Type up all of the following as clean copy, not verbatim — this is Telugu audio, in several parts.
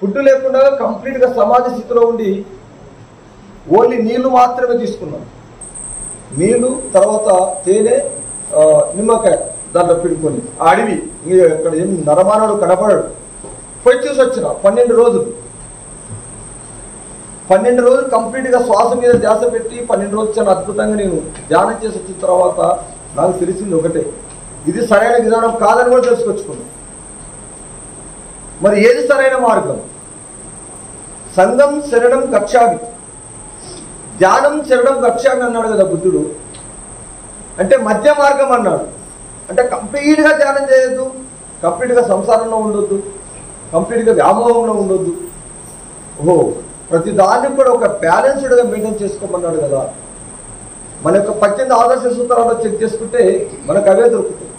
ఫుడ్ లేకుండా కంప్లీట్గా సమాజ స్థితిలో ఉండి ఓన్లీ నీళ్లు మాత్రమే తీసుకున్నాం. నీళ్లు, తర్వాత తేనె, నిమ్మకాయ దాంట్లో పిండుకొని అడవి ఇక్కడ ఏం నరమానవుడు కనపడాడు. పోయి చూసి వచ్చిన 12 రోజులు కంప్లీట్గా శ్వాస మీద ధ్యాస పెట్టి 12 రోజులు చాలా అద్భుతంగా నేను ధ్యానం చేసి వచ్చిన తర్వాత నాకు తెలిసింది ఒకటే, ఇది సరైన విధానం కాదని కూడా తెలుసుకొచ్చుకున్నాను. మరి ఏది సరైన మార్గం? సంఘం శరణం గచ్చామి, ధ్యానం శరణం గచ్చామి అన్నాడు కదా బుద్ధుడు. అంటే మధ్య మార్గం అన్నాడు. అంటే కంప్లీట్గా ధ్యానం చేయొద్దు, కంప్లీట్గా సంసారంలో ఉండొద్దు, కంప్లీట్గా వ్యామోహంలో ఉండొద్దు. ఓహో, ప్రతి దాన్ని కూడా ఒక బ్యాలెన్స్డ్గా మెయింటైన్ చేసుకోమన్నాడు కదా. మన యొక్క 18 ఆదర్శ సూత్రాల్లో చెక్ చేసుకుంటే మనకు అవే దొరుకుతాయి.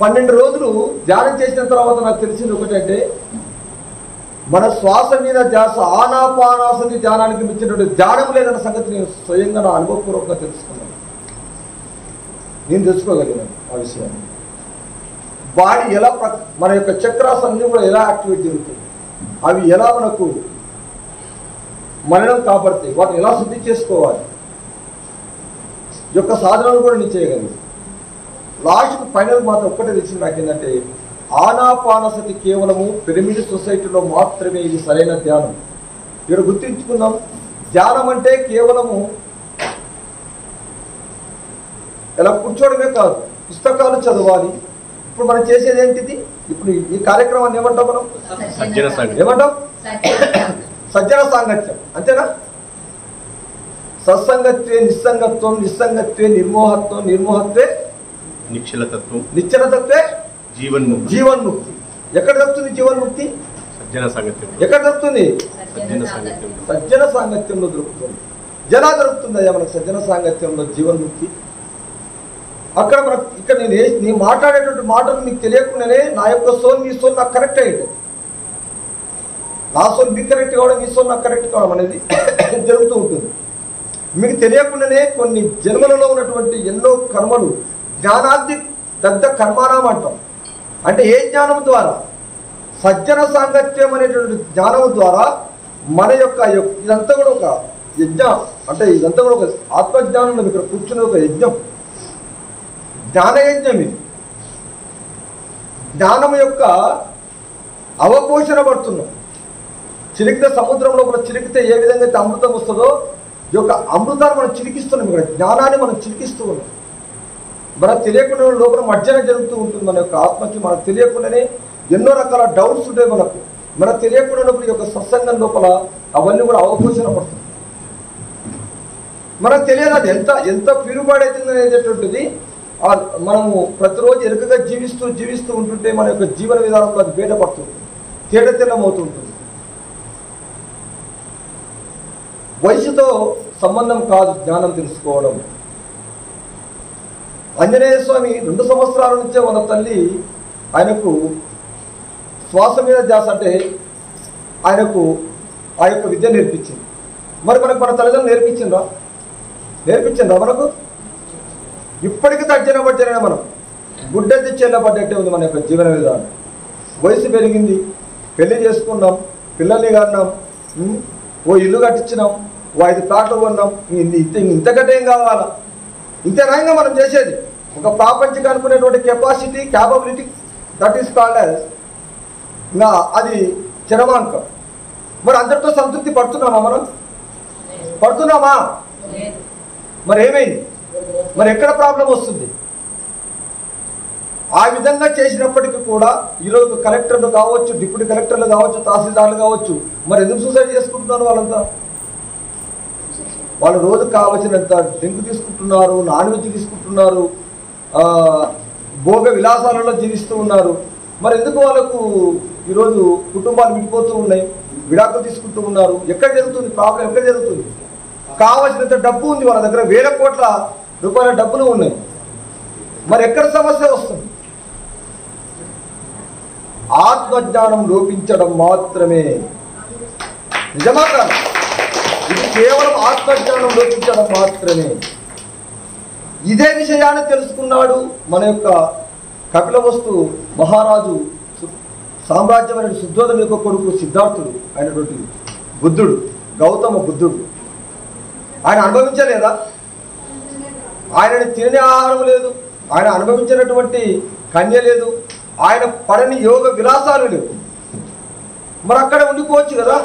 12 రోజులు ధ్యానం చేసిన తర్వాత నాకు తెలిసింది ఒకటంటే, మన శ్వాస మీద ధ్యాస, ఆనాపానాసతి ధ్యానానికి మించినటువంటి ధ్యానం లేదన్న సంగతి నేను స్వయంగా నా అనుభవపూర్వకంగా తెలుసుకున్నాను. నేను తెలుసుకోగలిగాను ఆ విషయాన్ని. బాడీ ఎలా, మన యొక్క చక్రాస్ అన్నీ కూడా ఎలా యాక్టివేట్ జరుగుతాయి, అవి ఎలా మనకు మరణం కాపాడతాయి, వాటిని ఎలా శుద్ధి చేసుకోవాలి, ఈ యొక్క సాధనలు కూడా నేను చేయగలిగాను. లాస్ట్కి ఫైనల్ మాత్రం ఒక్కటే తెలిసింది నాకేంటంటే, ఆనాపానసతి కేవలము పిరమిడ్ సొసైటీలో మాత్రమే ఇది సరైన ధ్యానం. ఇక్కడ గుర్తించుకుందాం, ధ్యానం అంటే కేవలము ఎలా కూర్చోవడమే కాదు, పుస్తకాలు చదవాలి. ఇప్పుడు మనం చేసేది ఏంటిది? ఇప్పుడు ఈ కార్యక్రమాన్ని ఏమంటాం మనం? ఏమంటాం? సజ్జన సాంగత్యం, అంతేనా? సత్సంగత్వే నిస్సంగత్వం, నిస్సంగత్వే నిర్మోహత్వం, నిర్మోహత్వే నిశ్చలతత్వే జీవన్ముక్తి. ఎక్కడ దొరుకుతుంది జీవన్ముక్తి? ఎక్కడ దొరుకుతుంది? సజ్జన సాంగత్యంలో దొరుకుతుంది. ఎలా దొరుకుతుంది అయ్యా మనకు సజ్జన సాంగత్యంలో జీవన్ముక్తి? అక్కడ మనకు ఇక్కడ నేను మాట్లాడేటువంటి మాటలు మీకు తెలియకుండానే నా యొక్క సోల్, మీ సోల్ నాకు కరెక్ట్ అయ్యింది. నా సోల్ మీకు కరెక్ట్ కావడం, మీ సోల్ నాకు కరెక్ట్ కావడం అనేది జరుగుతూ ఉంటుంది. మీకు తెలియకుండానే కొన్ని జన్మలలో ఉన్నటువంటి ఎన్నో కర్మలు జ్ఞానాది దగ్ధ కర్మాణం అంటాం. అంటే ఏ జ్ఞానం ద్వారా? సజ్జన సాంగత్యం అనేటువంటి జ్ఞానం ద్వారా మన యొక్క ఇదంతా కూడా ఒక యజ్ఞం. అంటే ఇదంతా కూడా ఒక ఆత్మజ్ఞానం. ఇక్కడ కూర్చునే ఒక యజ్ఞం, జ్ఞానయజ్ఞం. ఇది జ్ఞానం యొక్క అవపోషణ పడుతున్నాం. చిలికితే సముద్రం లోపల చిలికితే ఏ విధంగా అయితే అమృతం వస్తుందో, ఈ యొక్క అమృతాన్ని మనం చిలికిస్తున్నాం. ఇక్కడ జ్ఞానాన్ని మనం చిలికిస్తూ ఉన్నాం. మనకు తెలియకుండా లోపల మర్జన జరుగుతూ ఉంటుంది. మన యొక్క ఆత్మకి మనకు తెలియకుండానే ఎన్నో రకాల డౌట్స్ ఉంటాయి. మనకు తెలియకుండా ఈ యొక్క సత్సంగం లోపల అవన్నీ కూడా అవపోషణ పడుతుంది. మనకు తెలియదు అది ఎంత ప్యూరిఫైడ్ అవుతుంది అనేటటువంటిది. మనము ప్రతిరోజు ఎరుకగా జీవిస్తూ ఉంటుంటే మన యొక్క జీవన విధానంలో అది బయటపడుతుంది, తేటతెల్లమవుతుంటుంది. వయసుతో సంబంధం కాదు జ్ఞానం తెలుసుకోవడం. ఆంజనేయ స్వామి 2 సంవత్సరాల నుంచే మన తల్లి ఆయనకు శ్వాస మీద ధ్యాస అంటే ఆయనకు ఆ యొక్క విద్య నేర్పించింది. మరి మనకు మన తల్లిదండ్రులు నేర్పించిందా మనకు? ఇప్పటికీ తర్జన మనం గుడ్డెత్తి చెల్లబడ్డట్టే ఉంది మన యొక్క జీవన విధానం. వయసు పెరిగింది, పెళ్లి చేసుకున్నాం, పిల్లల్ని కన్నాం, ఓ ఇల్లు కట్టించినాం, ఓ 5 ప్లాట్లు కొన్నాం. ఇంతకంటే ఏం కావాలా? ఇంతేనాయంగా మనం చేసేది. ఒక ప్రాపంచిక అనుకునేటువంటి capacity, capability, that is called as ఇంకా అది చరమాంకం. మరి అందరితో సంతృప్తి పడుతున్నామా మనం? పడుతున్నామా? మరి ఏమైంది? మరి ఎక్కడ ప్రాబ్లం వస్తుంది? ఆ విధంగా చేసినప్పటికీ కూడా ఈరోజు కలెక్టర్లు కావచ్చు, డిప్యూటీ కలెక్టర్లు కావచ్చు, తహసీల్దార్లు కావచ్చు, మరి ఎందుకు సూసైడ్ చేసుకుంటున్నారు? వాళ్ళంతా వాళ్ళు రోజు కావలసినంత డ్రింక్ తీసుకుంటున్నారు, నాన్ వెజ్ తీసుకుంటున్నారు, భోగ విలాసాలలో జీవిస్తూ ఉన్నారు. మరి ఎందుకు వాళ్ళకు ఈరోజు కుటుంబాలు విడిపోతూ ఉన్నాయి, విడాకులు తీసుకుంటూ ఉన్నారు? ఎక్కడ జరుగుతుంది ప్రాబ్లం? ఎక్కడ జరుగుతుంది? కావలసినంత డబ్బు ఉంది వాళ్ళ దగ్గర, 1000 కోట్ల రూపాయల డబ్బులు ఉన్నాయి. మరి ఎక్కడ సమస్య వస్తుంది? ఆత్మజ్ఞానం లోపించడం మాత్రమే. నిజమా కాదు? ఇది కేవలం ఆత్మజ్ఞానం లోపించడం మాత్రమే. ఇదే విషయాన్ని తెలుసుకున్నాడు మన యొక్క కపిలవస్తు మహారాజు సామ్రాజ్యం అనే శుద్ధోదం యొక్క కొడుకు సిద్ధార్థుడు అయినటువంటి బుద్ధుడు, గౌతమ బుద్ధుడు, ఆయన అనుభవించలేదా? ఆయనని తినే ఆహారం లేదు, ఆయన అనుభవించినటువంటి కన్య లేదు, ఆయన పడని యోగ విలాసాలు లేవు. మరి అక్కడ ఉండిపోవచ్చు కదా.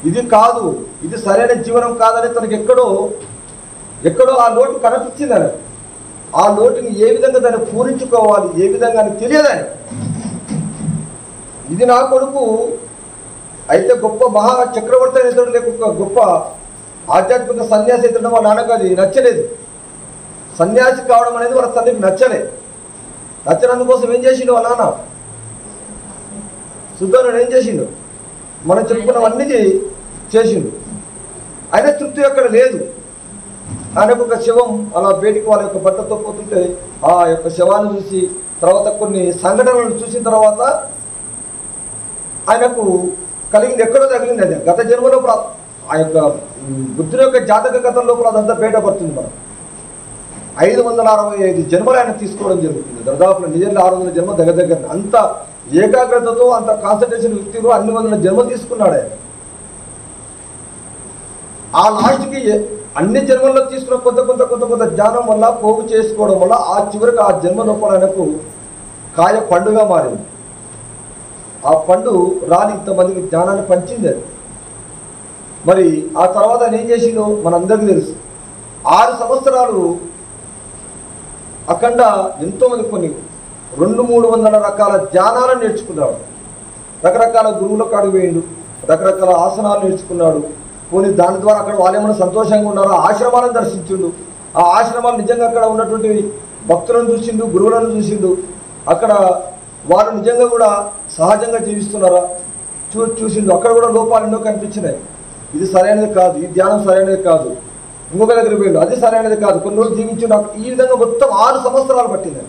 ఇది కాదు, ఇది సరైన జీవనం కాదని తనకి ఎక్కడో ఆ లోటు కనిపించింది. ఆయన ఆ లోటుని ఏ విధంగా దాన్ని పూరించుకోవాలి, ఏ విధంగా అని తెలియదని. ఇది నా కొడుకు అయితే గొప్ప మహా చక్రవర్తి అయిన లేక గొప్ప ఆధ్యాత్మిక సన్యాసి అయితే వాళ్ళ నాన్నకు అది నచ్చలేదు. సన్యాసి కావడం అనేది వాళ్ళ తండ్రికి నచ్చనందుకోసం ఏం చేసిండు వాళ్ళ నాన్న? శుద్ధోదనుడు ఏం చేసిండు? మనం చెప్పుకున్నవన్నీ చేసిండు. అయినా తృప్తి అక్కడ లేదు. ఆయనకు ఒక శవం అలా బయటికి వాళ్ళ యొక్క బట్టతో పోతుంటే ఆ యొక్క శవాన్ని చూసి తర్వాత కొన్ని సంఘటనలను చూసిన తర్వాత ఆయనకు కలిగింది ఎక్కడో తగిలింది. అది గత జన్మలో ఆ యొక్క బుద్ధుని యొక్క జాతక కథల లోపల అదంతా బయటపడుతుంది. మనం 565 జన్మలు ఆయన తీసుకోవడం జరుగుతుంది. దాదాపు నిజంగా 600 జన్మ దగ్గర అంత ఏకాగ్రతతో అంత కాన్సన్ట్రేషన్ వ్యక్తిలో అన్ని వందల జన్మలు తీసుకున్నాడు ఆయన. ఆ లాస్ట్కి అన్ని జన్మల్లో తీసుకున్న కొంత జ్ఞానం వల్ల పోగు చేసుకోవడం వల్ల ఆ చివరికి ఆ జన్మ లోపల ఆయనకు కాయ పండుగ మారింది. ఆ పండు రాని ఇంతమందికి జ్ఞానాన్ని పంచింది అది. మరి ఆ తర్వాత ఆయన ఏం చేసిందో మనందరికీ తెలుసు. 6 సంవత్సరాలు అఖండ ఎంతోమంది కొన్ని 200-300 రకాల ధ్యానాలను నేర్చుకున్నాడు. రకరకాల గురువుల కాడికి పోయిండు, రకరకాల ఆసనాలు నేర్చుకున్నాడు. పోనీ దాని ద్వారా అక్కడ వాళ్ళేమైనా సంతోషంగా ఉన్నారో ఆశ్రమాలను దర్శించిండు. ఆ ఆశ్రమాలు నిజంగా అక్కడ ఉన్నటువంటి భక్తులను చూసిండు, గురువులను చూసిండు. అక్కడ వాళ్ళు నిజంగా కూడా సహజంగా జీవిస్తున్నారా చూసిండు. అక్కడ కూడా లోపాలు ఎన్నో కనిపించినాయి. ఇది సరైనది కాదు, ఈ ధ్యానం సరైనది కాదు. ఇంకొక దగ్గర పోయిండు, అది సరైనది కాదు. కొన్ని రోజులు జీవించిండు. ఈ విధంగా మొత్తం 6 సంవత్సరాలు పట్టింది.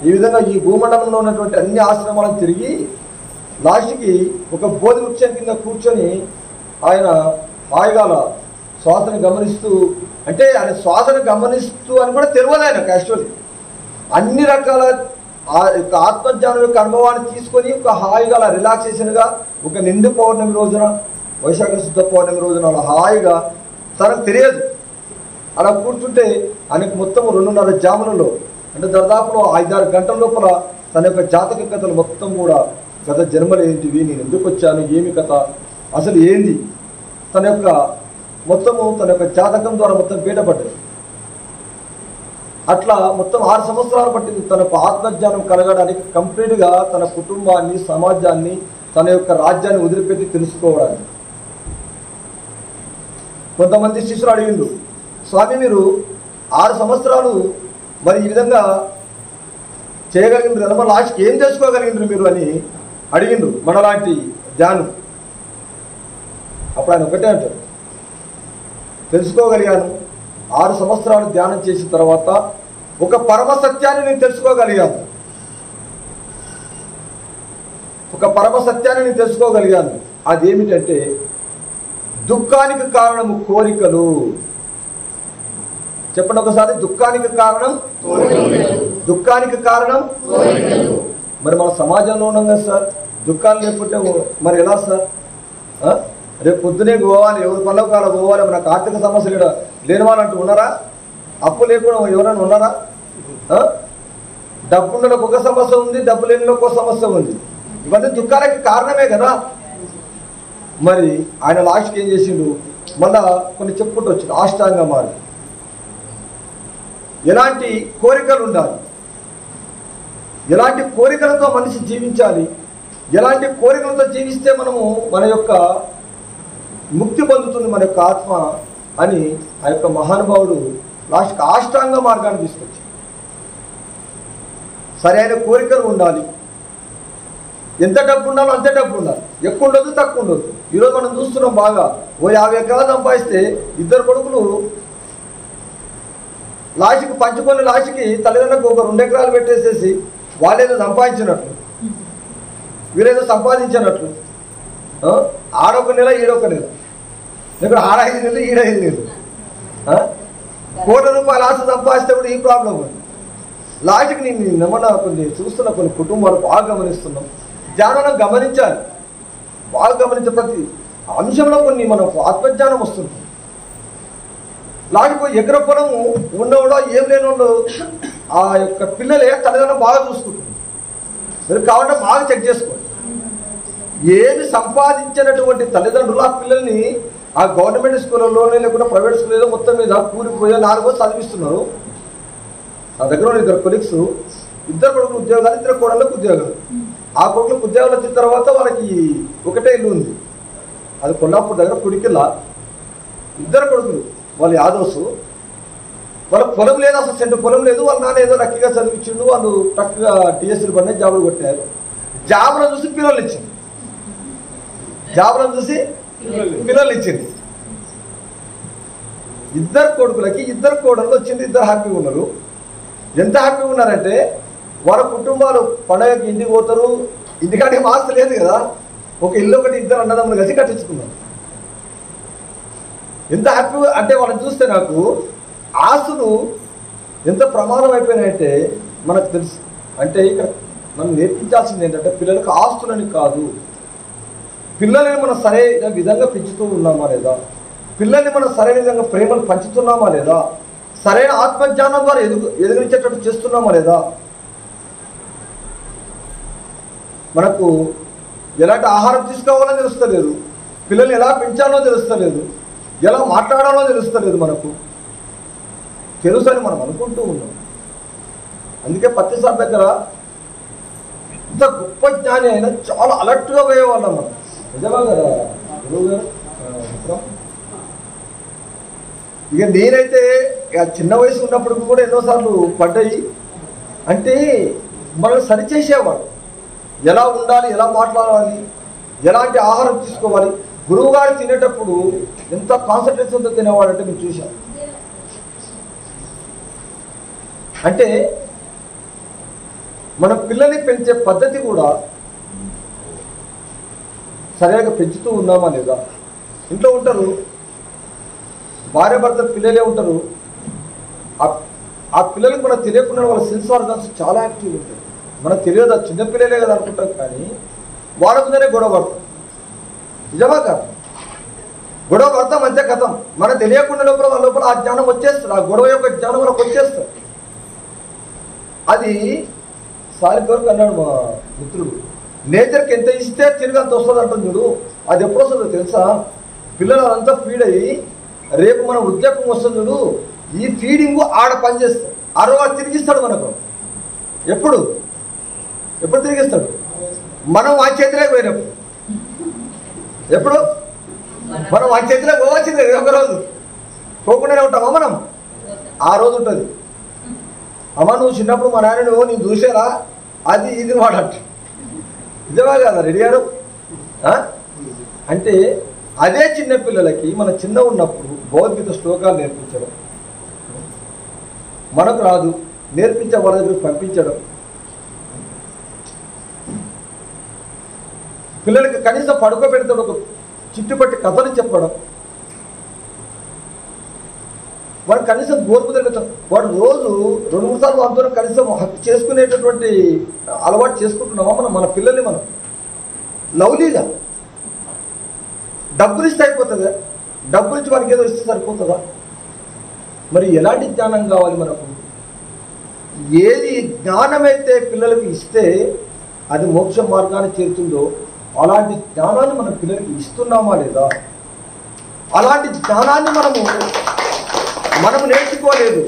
ఈ విధంగా ఈ భూమండలంలో ఉన్నటువంటి అన్ని ఆశ్రమాలను తిరిగి లాస్ట్కి ఒక బోధి వృక్షం కింద కూర్చొని ఆయన హాయిగా శ్వాసను గమనిస్తూ, అంటే ఆయన శ్వాసను గమనిస్తూ అని కూడా తెలియదు ఆయనకు. యాక్చువల్లీ అన్ని రకాల ఆ యొక్క ఆత్మజ్ఞానం యొక్క అనుభవాన్ని తీసుకొని ఒక హాయిగా అలా రిలాక్సేషన్గా ఒక నిండు పౌర్ణమి రోజున, వైశాఖ శుద్ధ పౌర్ణమి రోజున అలా హాయిగా తనకు తెలియదు అలా కూర్చుంటే ఆయనకు మొత్తం 2.5 జాములలో అంటే దాదాపులో 5-6 గంటల లోపల తన యొక్క జాతక కథలు మొత్తం కూడా గత జన్మలు ఏంటివి, నేను ఎందుకు వచ్చాను, ఏమి కథ, అసలు ఏంది, తన యొక్క జాతకం ద్వారా మొత్తం బయటపడ్డది. అట్లా మొత్తం 6 సంవత్సరాలు పట్టింది తనకు ఆత్మజ్ఞానం కలగడానికి, కంప్లీట్గా తన కుటుంబాన్ని, సమాజాన్ని, తన యొక్క రాజ్యాన్ని వదిలిపెట్టి తెలుసుకోవడానికి. కొంతమంది శిష్యులు అడిగిండు, స్వామి మీరు 6 సంవత్సరాలు మరి ఈ విధంగా చేయగలిగిండ్రు కదా, మరి లాస్ట్కి ఏం తెలుసుకోగలిగిండ్రు మీరు అని అడిగిండ్రు మనలాంటి ధ్యానం. అప్పుడు ఆయన ఒకటే అంటారు, తెలుసుకోగలిగాను. 6 సంవత్సరాలు ధ్యానం చేసిన తర్వాత ఒక పరమ సత్యాన్ని నేను తెలుసుకోగలిగాను. అదేమిటంటే దుఃఖానికి కారణము కోరికలు. చెప్పండి ఒకసారి, దుఃఖానికి కారణం మరి మన సమాజంలో ఉన్నాం కదా సార్. దుఃఖాలు లేకుంటే మరి ఎలా సార్? రేపు పొద్దునే పోవాలి, ఎవరు పల్లవ కాలం పోవాలి, మనకు ఆర్థిక సమస్యలు లేని వాళ్ళంటూ ఉన్నారా? అప్పు లేకుండా ఎవరైనా ఉన్నారా? డబ్బు ఉండడానికి ఒక సమస్య ఉంది, డబ్బు లేని ఒక సమస్య ఉంది. ఇవన్నీ దుఃఖాలకి కారణమే కదా. మరి ఆయన లాస్ట్కి ఏం చేసిండు, మళ్ళా కొన్ని చెప్పుకుంటూ వచ్చిండు అష్టాంగ మార్గం. ఎలాంటి కోరికలు ఉండాలి, ఎలాంటి కోరికలతో మనిషి జీవించాలి, ఎలాంటి కోరికలతో జీవిస్తే మనము మన యొక్క ముక్తి పొందుతుంది మన యొక్క ఆత్మ అని ఆ యొక్క మహానుభావుడు లాస్ట్కి అష్టాంగ మార్గాన్ని తీసుకొచ్చి, సరైన కోరికలు ఉండాలి. ఎంత డబ్బు ఉండాలో అంతే డబ్బు ఉండాలి, ఎక్కువ ఉండదు తక్కువ ఉండదు. ఈరోజు మనం చూస్తున్నాం బాగా, ఓ 50 ఎకరాలు సంపాదిస్తే 2 కొడుకులు లాస్ట్కి పంచుకొని లాస్ట్కి తల్లిదండ్రులకు ఒక 2 ఎకరాలు పెట్టేసేసి వాళ్ళేదో సంపాదించినట్లు, వీరేదో సంపాదించినట్లు, ఆడొక నెల ఈడొక నెల, ఇక్కడ ఆడ 5 నెలలు ఈడ 5 నెలలు, ₹1 కోటి ఆస్తి సంపాదిస్తే కూడా ఈ ప్రాబ్లం ఉంది. లాజిక్ నేను నమ్మన కొన్ని చూస్తున్న కొన్ని కుటుంబాలు బాగా గమనిస్తున్నాం. జ్ఞానం గమనించాలి, బాగా గమనించే ప్రతి అంశంలో కొన్ని మనకు ఆత్మజ్ఞానం వస్తుంది. లాజిక్ ఎకర పొలము ఉన్నవాడో ఏం లేనివాడో ఆ యొక్క పిల్లలే తల్లిదండ్రులు బాగా చూసుకుంటుంది. మీరు కావాలంటే బాగా చెక్ చేసుకోండి. ఏమి సంపాదించినటువంటి తల్లిదండ్రులు ఆ పిల్లల్ని ఆ గవర్నమెంట్ స్కూళ్ళలోనే లేకుండా ప్రైవేట్ స్కూల్లో మొత్తం మీద కూలిపోయే 4 రోజులు చదివిస్తున్నారు. నా దగ్గర ఉన్న 2 కొలీగ్స్, 2 కొడుకులు ఉద్యోగాలు, 2 కోడళ్ళకు ఉద్యోగాలు. ఆ కొడుకులకు ఉద్యోగాలు వచ్చిన తర్వాత వాళ్ళకి ఒకటే ఇల్లు ఉంది, అది కొల్లాపూర్ దగ్గర కుడికిల్లా. 2 కొడుకులు వాళ్ళు యాదవ్స్, వాళ్ళకి పొలం లేదు, అసలు సెంటు పొలం లేదు. వాళ్ళ నాన్న ఏదో లక్కీగా చదివించిండు, వాళ్ళు టక్గా టీఎస్సీలు పడినాయి, జాబులు కొట్టారు. జాబులను చూసి పిల్లలు ఇచ్చింది, జాబులను చూసి పిల్లలు ఇచ్చింది. 2 కొడుకులకి 2 కోడళ్ళు వచ్చింది, 2 హ్యాపీగా ఉన్నారు. ఎంత హ్యాపీగా ఉన్నారంటే వాళ్ళ కుటుంబాలు పండగకి ఇంటికి పోతారు. ఇంటికంటే ఆస్తి లేదు కదా, ఒక ఇల్లు ఒకటి 2 అన్నదమ్ములు కలిసి కట్టించుకున్నారు. ఎంత హ్యాపీ అంటే వాళ్ళని చూస్తే నాకు ఆస్తులు ఎంత ప్రమాదం అయిపోయినాయంటే మనకు తెలుసు. అంటే ఇక్కడ మనం నేర్పించాల్సింది ఏంటంటే పిల్లలకు ఆస్తులని కాదు, పిల్లల్ని మనం సరైన విధంగా పెంచుతూ ఉన్నామా లేదా, పిల్లల్ని మనం సరైన విధంగా ప్రేమను పంచుతున్నామా లేదా, సరైన ఆత్మజ్ఞానం ద్వారా ఎదిగించేటట్టు చేస్తున్నామా లేదా, మనకు ఎలాంటి ఆహారం తీసుకోవాలో తెలుస్తలేదు, పిల్లల్ని ఎలా పెంచాలో తెలుస్తలేదు, ఎలా మాట్లాడాలో తెలుస్తలేదు. మనకు తెలుసు అని మనం అనుకుంటూ ఉన్నాం. అందుకే పత్తిసార్ దగ్గర ఇంత గొప్ప జ్ఞాని అయినా చాలా అలర్ట్గా పోయేవాళ్ళం మనం. నిజమా కదా గురువు గారు? ఇక నేనైతే చిన్న వయసు ఉన్నప్పుడు కూడా ఎన్నోసార్లు పడ్డాయి. అంటే మనల్ని సరిచేసేవాడు, ఎలా ఉండాలి, ఎలా మాట్లాడాలి, ఎలాంటి ఆహారం తీసుకోవాలి. గురువు గారు తినేటప్పుడు ఎంత కాన్సన్ట్రేషన్తో తినేవాడంటే నేను చూశాను. అంటే మన పిల్లల్ని పెంచే పద్ధతి కూడా సరిగా పెంచుతూ ఉన్నామా లేదా. ఇంట్లో ఉంటారు భార్య భర్త పిల్లలే ఉంటారు, ఆ పిల్లలకు మనకు తెలియకుండా వాళ్ళ సెన్స్ ఆర్గాన్స్ చాలా యాక్టివ్ ఉంటాయి. మనకు తెలియదు, చిన్నపిల్లలే కదా అనుకుంటాం, కానీ వాళ్ళ ముందరే గొడవ పడతాం. నిజమా కాదు? గొడవ పడతాం, అంతే కథం. మనకు తెలియకుండా లోపల ఆ జ్ఞానం వచ్చేస్తుంది, ఆ గొడవ యొక్క జ్ఞానం మనకు వచ్చేస్తుంది. అది సారి వరకు అన్నాడు మా మిత్రుడు, నేచర్కి ఎంత ఇస్తే తిరిగి అంత వస్తుంది అంటుంది చూడు. అది ఎప్పుడు వస్తుందో తెలుసా? పిల్లలు అంతా ఫీడ్ అయ్యి రేపు మన వృద్ధాప్యం వస్తుంది చూడు, ఈ ఫీడింగ్ ఆడ పనిచేస్తాడు, వాడు తిరిగిస్తాడు మనకు. ఎప్పుడు తిరిగిస్తాడు? మనం ఆ చేతిలోకి పోయినప్పుడు. ఎప్పుడు మనం ఆ చేతిలోకి పోవచ్చింది ఒకరోజు, పోకుండానే ఉంటామా మనం? ఆ రోజు ఉంటుంది. అమ్మ నువ్వు చిన్నప్పుడు మా నాయన నేను చూసారా అది ఇది వాడట. నిజమా కదా రెడీ గారు? అంటే అదే చిన్నపిల్లలకి మన చిన్న ఉన్నప్పుడు భగవద్గీత శ్లోకాలు నేర్పించడం మనకు రాదు, నేర్పించే వాళ్ళ దగ్గరికి పంపించడం, పిల్లలకి కనీసం పడుకోబెడతాడు ఒక చిట్టుపట్టి కథలు చెప్పడం, వాడు కనీసం గోర్పు తిరుగుతాడు. వాడు రోజు 2-3 సార్లు అందరూ కనీసం హక్కు చేసుకునేటటువంటి అలవాటు చేసుకుంటున్నామా మన పిల్లల్ని? మనం లవ్లీగా డబ్బులు ఇస్తే అయిపోతుందా? డబ్బులు ఇచ్చి మనకి ఏదో ఇస్తే సరిపోతుందా? మరి ఎలాంటి జ్ఞానం కావాలి మనకు? ఏది జ్ఞానమైతే పిల్లలకు ఇస్తే అది మోక్ష మార్గాన్ని చేరుతుందో అలాంటి జ్ఞానాన్ని మనం పిల్లలకి ఇస్తున్నామా లేదా? అలాంటి జ్ఞానాన్ని మనము నేర్చుకోలేదు.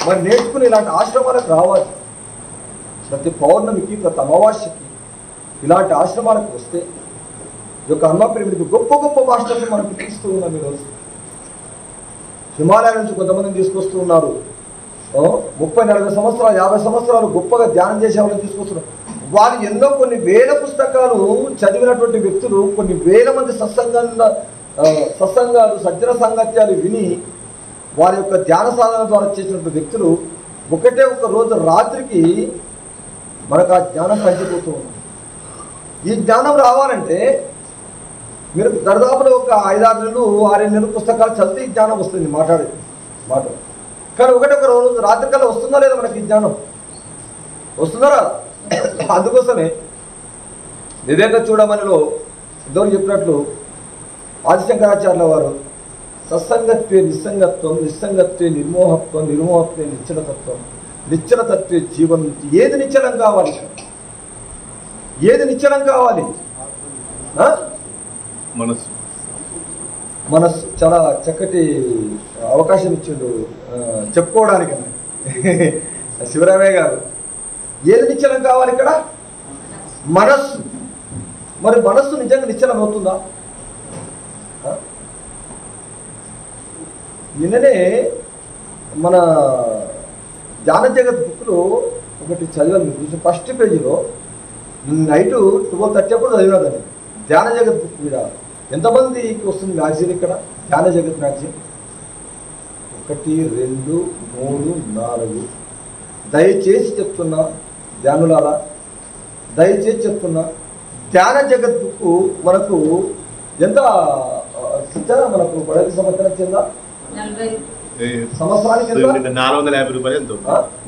మరి నేర్చుకుని ఇలాంటి ఆశ్రమాలకు రావాలి. ప్రతి పౌర్ణమికి, ప్రతి అమావాస్యకి ఇలాంటి ఆశ్రమాలకు వస్తే ఈ యొక్క అన్నప్రేమికి గొప్ప గొప్ప మాస్టర్స్ మనకు తీస్తూ ఉన్నాం. ఈరోజు హిమాలయ నుంచి కొంతమందిని తీసుకొస్తూ ఉన్నారు. 30-40 సంవత్సరాలు 50 సంవత్సరాలు గొప్పగా ధ్యానం చేసే వాళ్ళని తీసుకొస్తున్నారు. వాళ్ళు ఎన్నో కొన్ని వేల పుస్తకాలు చదివినటువంటి వ్యక్తులు, కొన్ని వేల మంది సత్సంగాలు సజ్జన సాంగత్యాలు విని వారి యొక్క ధ్యాన సాధన ద్వారా చేసినటువంటి వ్యక్తులు ఒకటే ఒక రోజు రాత్రికి మనకు ఆ జ్ఞానం పంచిపోతూ ఉంది. ఈ జ్ఞానం రావాలంటే మీరు దరిదాపులో ఒక 5-6 నెలలు 6-7 నెలలు పుస్తకాలు చదివితే ఈ జ్ఞానం వస్తుంది. మాట కానీ ఒకటే ఒక రోజు రాత్రికల్లా వస్తుందా లేదా మనకి జ్ఞానం? వస్తున్నారా? అందుకోసమే వివేక చూడమనిలో ఇద్దరు చెప్పినట్లు ఆదిశంకరాచార్యుల వారు సత్సంగత్వే నిస్సంగత్వం, నిస్సంగత్వే నిర్మోహత్వం, నిర్మోహత్వే నిశ్చలతత్వం, నిశ్చలతత్వే జీవన్. ఏది నిశ్చలం కావాలి? ఏది నిశ్చలం కావాలి? మనస్సు. మనస్సు. చాలా చక్కటి అవకాశం ఇచ్చిండు చెప్పుకోవడానికి శివరామయ్య గారు. ఏది నిశ్చలం కావాలి ఇక్కడ? మనస్సు. మరి మనస్సు నిజంగా నిశ్చలం అవుతుందా? నిన్ననే మన ధ్యాన జగత్ బుక్లో ఒకటి చదివాను. ఫస్ట్ పేజీలో నైట్ 12:30 అప్పుడు చదివినాదండి. ధ్యాన జగత్ బుక్ మీద ఎంతమందికి వస్తుంది మ్యాగజైన్? ఇక్కడ ధ్యాన జగత్ మ్యాగజైన్ 1, 2, 3, 4. దయచేసి చెప్తున్నా ధ్యానులారా, దయచేసి చెప్తున్నా, ధ్యాన జగత్ బుక్ మనకు ఎంత మనకు పడక సంవత్సరం చెందా? సంవత్సరానికి 450 రూపాయలు.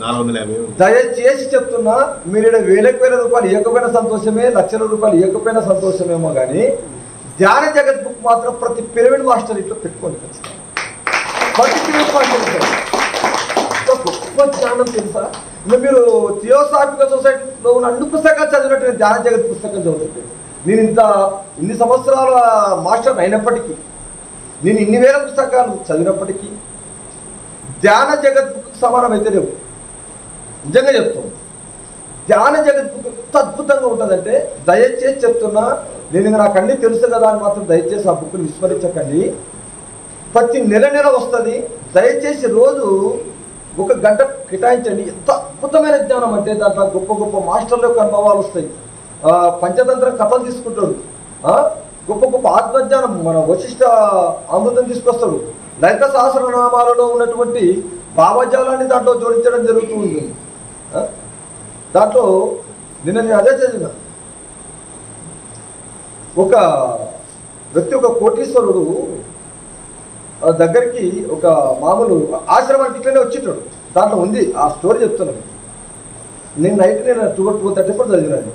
450. దయచేసి చెప్తున్నా, మీరు 1000 రూపాయలు ఇవ్వకపోయినా సంతోషమే, లక్షల రూపాయలు ఇవ్వకపోయినా సంతోషమేమో కానీ ధ్యాన జగత్ బుక్ మాత్రం ప్రతి పిరమిడ్ మాస్టర్ ఇట్లా పెట్టుకోండి. ప్రతి పిరమిడ్ మాస్టర్ గొప్ప జ్ఞానం తెలుసా? మీరు థియోసాఫికల్ సొసైటీలో ఉన్న అన్ని పుస్తకాలు చదివినట్టు నేను ధ్యాన జగత్ పుస్తకం చదువుతుంటే, నేను ఇన్ని సంవత్సరాల మాస్టర్ అయినప్పటికీ, నేను ఇన్ని వేల పుస్తకాలు చదివినప్పటికీ ధ్యాన జగత్ బుక్ సమానం అయితే లేవు. నిజంగా చెప్తాను, ధ్యాన జగత్ బుక్ ఎంత అద్భుతంగా ఉంటుందంటే, దయచేసి చెప్తున్నా, నేను నాకు అన్నీ తెలుసు కదా అని మాత్రం దయచేసి ఆ బుక్ని విస్మరించకండి. ప్రతి నెల వస్తుంది. దయచేసి రోజు 1 గంట కేటాయించండి. ఎంత అద్భుతమైన జ్ఞానం అంటే దాంట్లో గొప్ప గొప్ప మాస్టర్ల యొక్క అనుభవాలు వస్తాయి. పంచతంత్రం కథలు తీసుకుంటాడు, గొప్ప గొప్ప ఆత్మజ్ఞానం, మన వశిష్ఠ అమృతం తీసుకొస్తాడు. లలిత సహస్రనామాలలో ఉన్నటువంటి భావజాలాన్ని దాంట్లో జోడించడం జరుగుతూ ఉంది. దాంట్లో నిన్న నేను అదే చదివిన. ఒక వ్యక్తి, ఒక కోటీశ్వరుడు దగ్గరికి ఒక మామూలు ఆశ్రమానికి ఇట్లనే వచ్చేటాడు. దాంట్లో ఉంది ఆ స్టోరీ చెప్తున్నాను. నేను నైట్ 2:30 కూడా చదివినాను.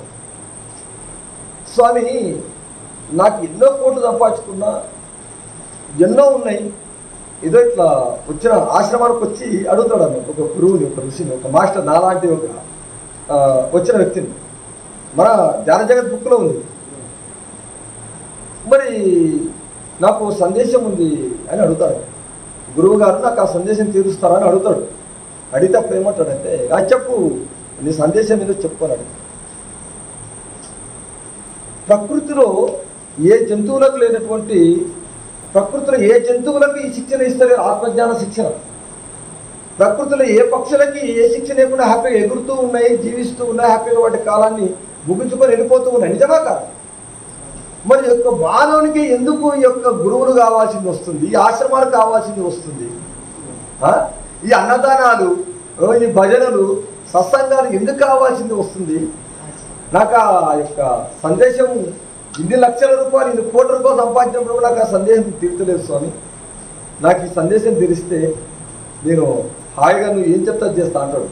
స్వామి, నాకు ఎన్నో కోట్లు సంపాదించుకున్నా, ఎన్నో ఉన్నాయి, ఏదో ఇట్లా వచ్చిన ఆశ్రమానికి వచ్చి అడుగుతాడు అన్నమాట. ఒక గురువుని, ఒక ఋషిని, ఒక మాస్టర్ నాలాంటి ఒక వచ్చిన వ్యక్తిని. మన ధ్యాన జగత్ బుక్లో ఉంది. మరి నాకు సందేశం ఉంది అని అడుగుతాడు. గురువు గారు నాకు ఆ సందేశం తీరుస్తారా అని అడుగుతాడు. అడిగితే అప్పుడు ఏమంటాడంటే, చెప్పు, నీ సందేశం ఏదో చెప్పుకోనాడు. ప్రకృతిలో ఏ జంతువులకు లేనటువంటి, ప్రకృతిలో ఏ జంతువులకు ఈ శిక్షణ ఇస్తలేరు, ఆత్మజ్ఞాన శిక్షణ. ప్రకృతిలో ఏ పక్షులకి ఏ శిక్షణ లేకుండా హ్యాపీగా ఎగురుతూ ఉన్నాయి, జీవిస్తూ ఉన్నాయి, హ్యాపీగా వాటి కాలాన్ని ముగించుకొని వెళ్ళిపోతూ ఉన్నాయి. నిజమా కాదు? మరి యొక్క మానవునికి ఎందుకు ఈ యొక్క గురువులు కావాల్సింది వస్తుంది, ఈ ఆశ్రమాలు కావాల్సింది వస్తుంది, ఈ అన్నదానాలు, ఈ భజనలు, సత్సంగాలు ఎందుకు కావాల్సింది వస్తుంది? నాకు ఆ యొక్క సందేశం ఇన్ని లక్షల రూపాయలు, ఇన్ని కోట్ల రూపాయలు సంపాదించినప్పుడు నాకు ఆ సందేశం తీర్చలేదు స్వామి. నాకు ఈ సందేశం తెలిస్తే నేను హాయిగా నువ్వు ఏం చెప్తా చేస్తా అంటాడు.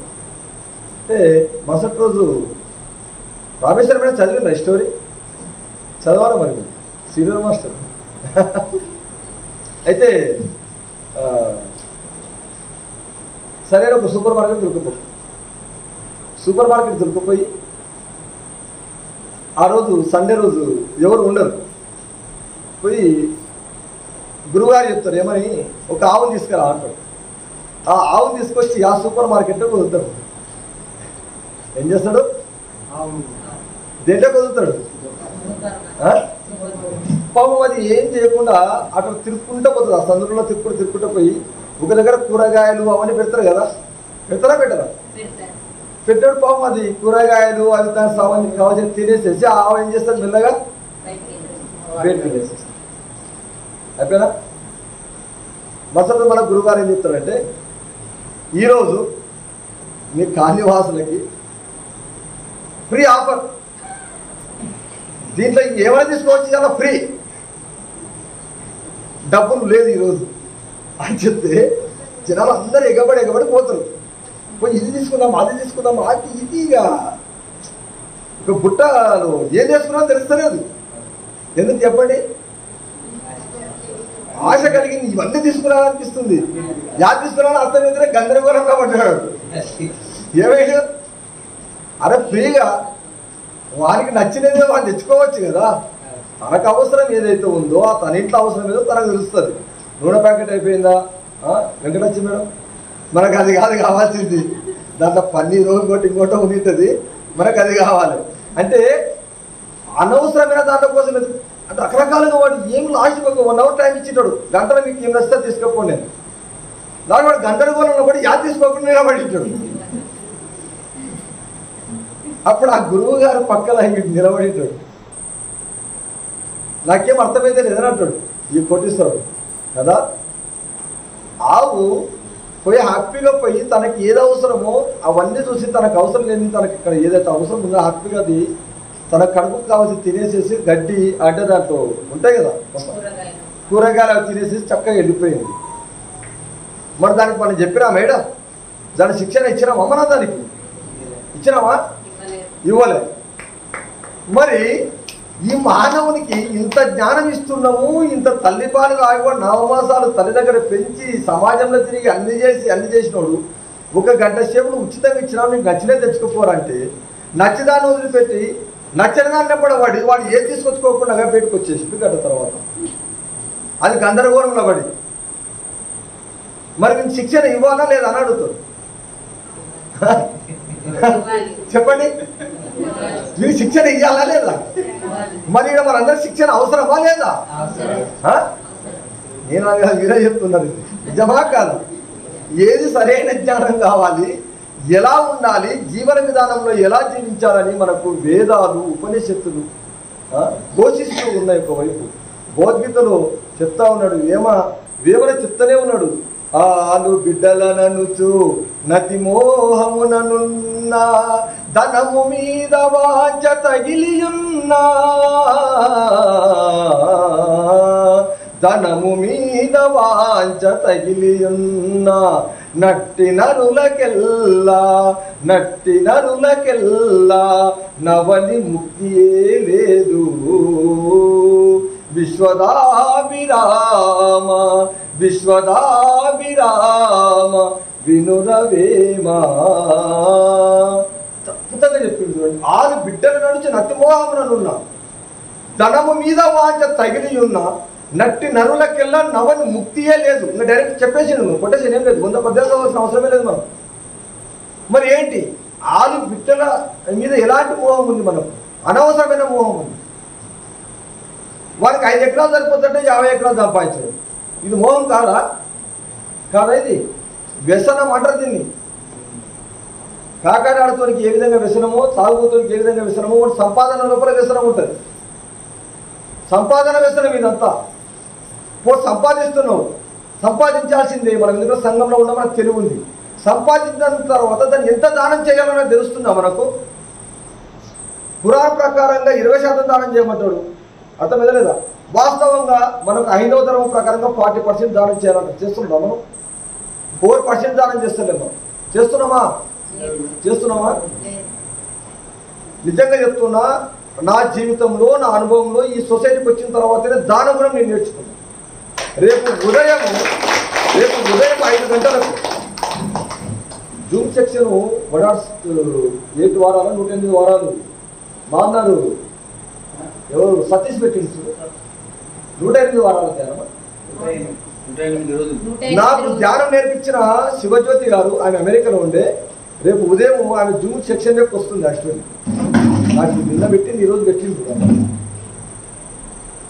అంటే మరుసటి రోజు రామేశ్వరం చదివిన స్టోరీ చదవాలి మరి సీనియర్ మాస్టర్. అయితే సరైన ఒక సూపర్ మార్కెట్ దొరికిపోయి ఆ రోజు సండే రోజు ఎవరు ఉండరు. పోయి గురువుగారు చెప్తారు, ఏమని, ఒక ఆవును తీసుకురా అంటారు. ఆ ఆవును తీసుకొచ్చి ఆ సూపర్ మార్కెట్లో కుదురుతాడు. ఏం చేస్తాడు? దేంట్లో కుదురుతాడు? పాపం అది ఏం చేయకుండా అక్కడ తిరుక్కుంటూ పోతుంది. ఆ సందులో తిరుక్కుంటూ పోయి ఒక దగ్గర కూరగాయలు అవన్నీ పెడతారు కదా, పెట్టరా? పెట్టాడు. పాపం అది కూరగాయలు అవి దాని కావాల్సిన తినేసేసి ఆ ఆవు ఏం చేస్తారు, మెల్లగా బయటకు వేసేస్తారు. అయిపోయినా మసలు మన గురువుగారు ఏం చెప్తారంటే, ఈరోజు మీ కాలనీవాసులకి ఫ్రీ ఆఫర్, దీంట్లో ఏమైనా తీసుకోవచ్చు, చాలా ఫ్రీ, డబ్బులు లేదు ఈరోజు అని చెప్తే జనాలు అందరూ ఎగబడి పోతారు. పోయి ఇది తీసుకుందాం అది తీసుకుందాం అది ఇదిగా ఒక బుట్టలో ఏం చేసుకున్నామో తెలుస్తలేదు. ఎందుకు చెప్పండి? ఆశ కలిగింది, ఇవన్నీ తీసుకురావాలనిపిస్తుంది. యాది తీసుకురావాలని అర్థం ఏంటంటే గందరగోళంగా పడ్డాడు. ఏమైనా అరే ఫ్రీగా వారికి నచ్చినదే వాళ్ళు తెచ్చుకోవచ్చు కదా. తనకు అవసరం ఏదైతే ఉందో తన ఇంట్లో అవసరం ఏదో తనకు తెలుస్తుంది. నూనె ప్యాకెట్ అయిపోయిందా వెంకటచ్చి మేడం, మనకు అది కాదు కావాల్సింది. దాంట్లో పన్నీరు ఇంకోటి ఉంటుంది, మనకు అది కావాలి. అంటే అనవసరమైన దాంట్లో కోసం అంటే రకరకాలుగా వాడు ఏం లాస్ట్ ఒక 1 hour టైం ఇచ్చేటాడు. గంటలో మీకు ఏం నచ్చితే తీసుకోపోండి నేను దాని వాడు గందరగోళంలో కూడా యాద తీసుకోకుండా నిలబడిటాడు. అప్పుడు ఆ గురువు గారు పక్కన నిలబడిటాడు. నాకేం అర్థమైతే లేదని అంటాడు ఈ కొట్టిస్తాడు కదా. ఆవు పోయి హ్యాపీగా పోయి తనకి ఏది అవసరమో అవన్నీ చూసి తనకు అవసరం లేని తనకి ఇక్కడ ఏదైతే అవసరం ఉందో హ్యాపీగా అది తన కడుపుకు కావాల్సి తినేసేసి గడ్డి అంటే దాంట్లో ఉంటాయి కదా కూరగాయలు అవి తినేసేసి చక్కగా వెళ్ళిపోయింది. మరి దానికి మనం చెప్పినా మేడం దాని శిక్షణ ఇచ్చినామా? మన దానికి ఇచ్చినామా? ఇవ్వలే. మరి ఈ మానవునికి ఇంత జ్ఞానం ఇస్తున్నాము, ఇంత తల్లిపాలు ఆగిపోయి 9 మాసాలు తల్లి దగ్గర పెంచి సమాజంలో తిరిగి అన్ని చేసినోడు 1 గంట సేపు ఉచితంగా ఇచ్చినా నీకు నచ్చినే తెచ్చుకోపోరంటే నచ్చిదాన్ని వదిలిపెట్టి నచ్చిన దాన్ని వాడు ఏది తీసుకొచ్చుకోకుండా బయటకు వచ్చేసి గంట తర్వాత అది గందరగోళంలో పడి మరి నేను శిక్షణ ఇవ్వాలా లేదా అని అడుగుతాడు. చెప్పండి, మీరు శిక్షణ ఇవ్వాలా లేదా? మరి ఇక్కడ మనందరికి శిక్షణ అవసరమా లేదా? నేను మీరే చెప్తున్నారు, నిజమా కాదు? ఏది సరైన జ్ఞానం కావాలి, ఎలా ఉండాలి, జీవన విధానంలో ఎలా జీవించాలని మనకు వేదాలు ఉపనిషత్తులు ఘోషిస్తూ ఉన్నాయి. ఒకవైపు భగవద్గీతలో చెప్తా ఉన్నాడు, వేమన చెప్తూనే ఉన్నాడు. ఆలు బిడ్డలననుచు నతి మోహముననున్నా ధనము మీద వాంఛ తగిలియున్నా ధనము మీద వాంఛ తగిలియున్నా నట్టి నరులకెల్లా నవని ముక్తియే లేదు. విశ్వదాభిరామ వినురవేమా. అద్భుతంగా చెప్పింది. 6 బిడ్డల నుంచి నటి మోహముననున్నా ధనము మీద వాంఛ తగిలి ఉన్నా నట్టి నరులకెల్లా నవని ముక్తియే లేదు. ఇంకా డైరెక్ట్ చెప్పేసిండు, కొట్టేసి ఏం లేదు, 100 పద్యాలు కావాల్సిన అవసరమే లేదు మనం. మరి ఏంటి 6 బిడ్డల మీద ఎలాంటి మోహం ఉంది? మనకు అనవసరమైన మోహం ఉంది. వారికి 5 ఎకరాలు సరిపోతుంటే 50 ఎకరాలు సంపాదించడం ఇది మోహం కాదా? ఇది వ్యసనం అంటారు దీన్ని. కాకాడాడుతోనికి ఏ విధంగా వ్యసనమో, తాగుబోతోనికి ఏ విధంగా వ్యసనమో, వాడు సంపాదన లోపల వ్యసనం ఉంటుంది. సంపాదన వ్యసనం ఇదంతా. వాడు సంపాదిస్తున్నావు, సంపాదించాల్సిందే. మనం ఎందుకంటే సంఘంలో ఉన్న మనకు తెలివి ఉంది. సంపాదించిన తర్వాత దాన్ని ఎంత దానం చేయాలన్నది తెలుస్తుందా మనకు? పురాణ ప్రకారంగా 20% దానం చేయమంటాడు, అర్థం ఎదలేదా? వాస్తవంగా మనకు 5వ ధర్మం ప్రకారంగా 40% దానం చేయాలంట. చేస్తున్నాం మనం? 4% దానం చేస్తలేమో. చేస్తున్నామా? నిజంగా చెప్తున్నా, నా జీవితంలో నా అనుభవంలో ఈ సొసైటీకి వచ్చిన తర్వాతనే దానం కూడా నేను నేర్చుకున్నాను. రేపు ఉదయం 5 గంటలకు జూమ్ సెక్షన్ 8 వారాలు 108 వారాలు మా అన్నారు ఎవరు సతీష్ పెట్టించు 108 వారాల ధ్యానం. నాకు ధ్యానం నేర్పించిన శివజ్యోతి గారు, ఆమె అమెరికాలో ఉండే. రేపు ఉదయం ఆమె జూమ్ సెక్షన్ రేపు వస్తుంది. యాక్చువల్లీ నాకు నిన్న పెట్టింది, ఈరోజు పెట్టింది.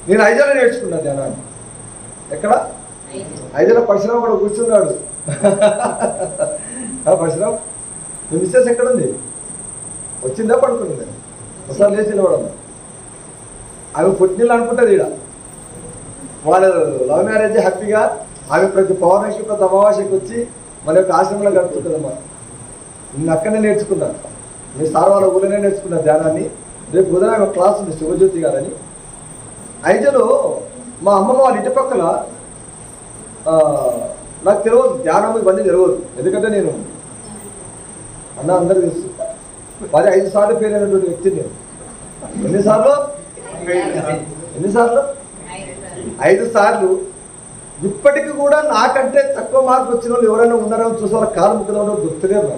నేను 5 నేర్చుకున్నా ధ్యానాన్ని. ఎక్కడ 5 పరిశ్రమ కూడా కూర్చున్నాడు. పరిశ్రమ మీ మిస్సెస్ ఎక్కడుంది? వచ్చిందా పడుకుంది? ఒకసారి లేచి నిలబడమ్మా. ఆమె పుట్టినీళ్ళు అనుకుంటుంది. ఇక్కడ వాళ్ళు లవ్ మ్యారేజ్ హ్యాపీగా ఆమె ప్రతి పౌర్ణమికి ప్రతి అమావాస్యకి వచ్చి మన యొక్క ఆశ్రమంలో గడుపుతుంటుందమ్మా. నేను అక్కడనే నేర్చుకున్నాను, మీ సార్ వాళ్ళ ఊళ్ళోనే నేర్చుకున్న ధ్యానాన్ని. రేపు ఉదయం ఆమె క్లాస్ ఉంది, శివజ్యోతి గారని. 5లో మా అమ్మమ్మ వాళ్ళ ఇంటి పక్కల నాకు తెలియదు ధ్యానం ఇవన్నీ తెలియదు. ఎందుకంటే నేను అన్న అందరికి తెలుసు. 5 సార్లు ఫెయిల్ అయినటువంటి వ్యక్తిని నేను. ఎన్నిసార్లు 5 సార్లు. ఇప్పటికీ కూడా నాకంటే తక్కువ మార్కులు వచ్చిన వాళ్ళు ఎవరైనా ఉన్నారో చూసి వాళ్ళ కాలు మొక్కుదామని గుర్తులేదు.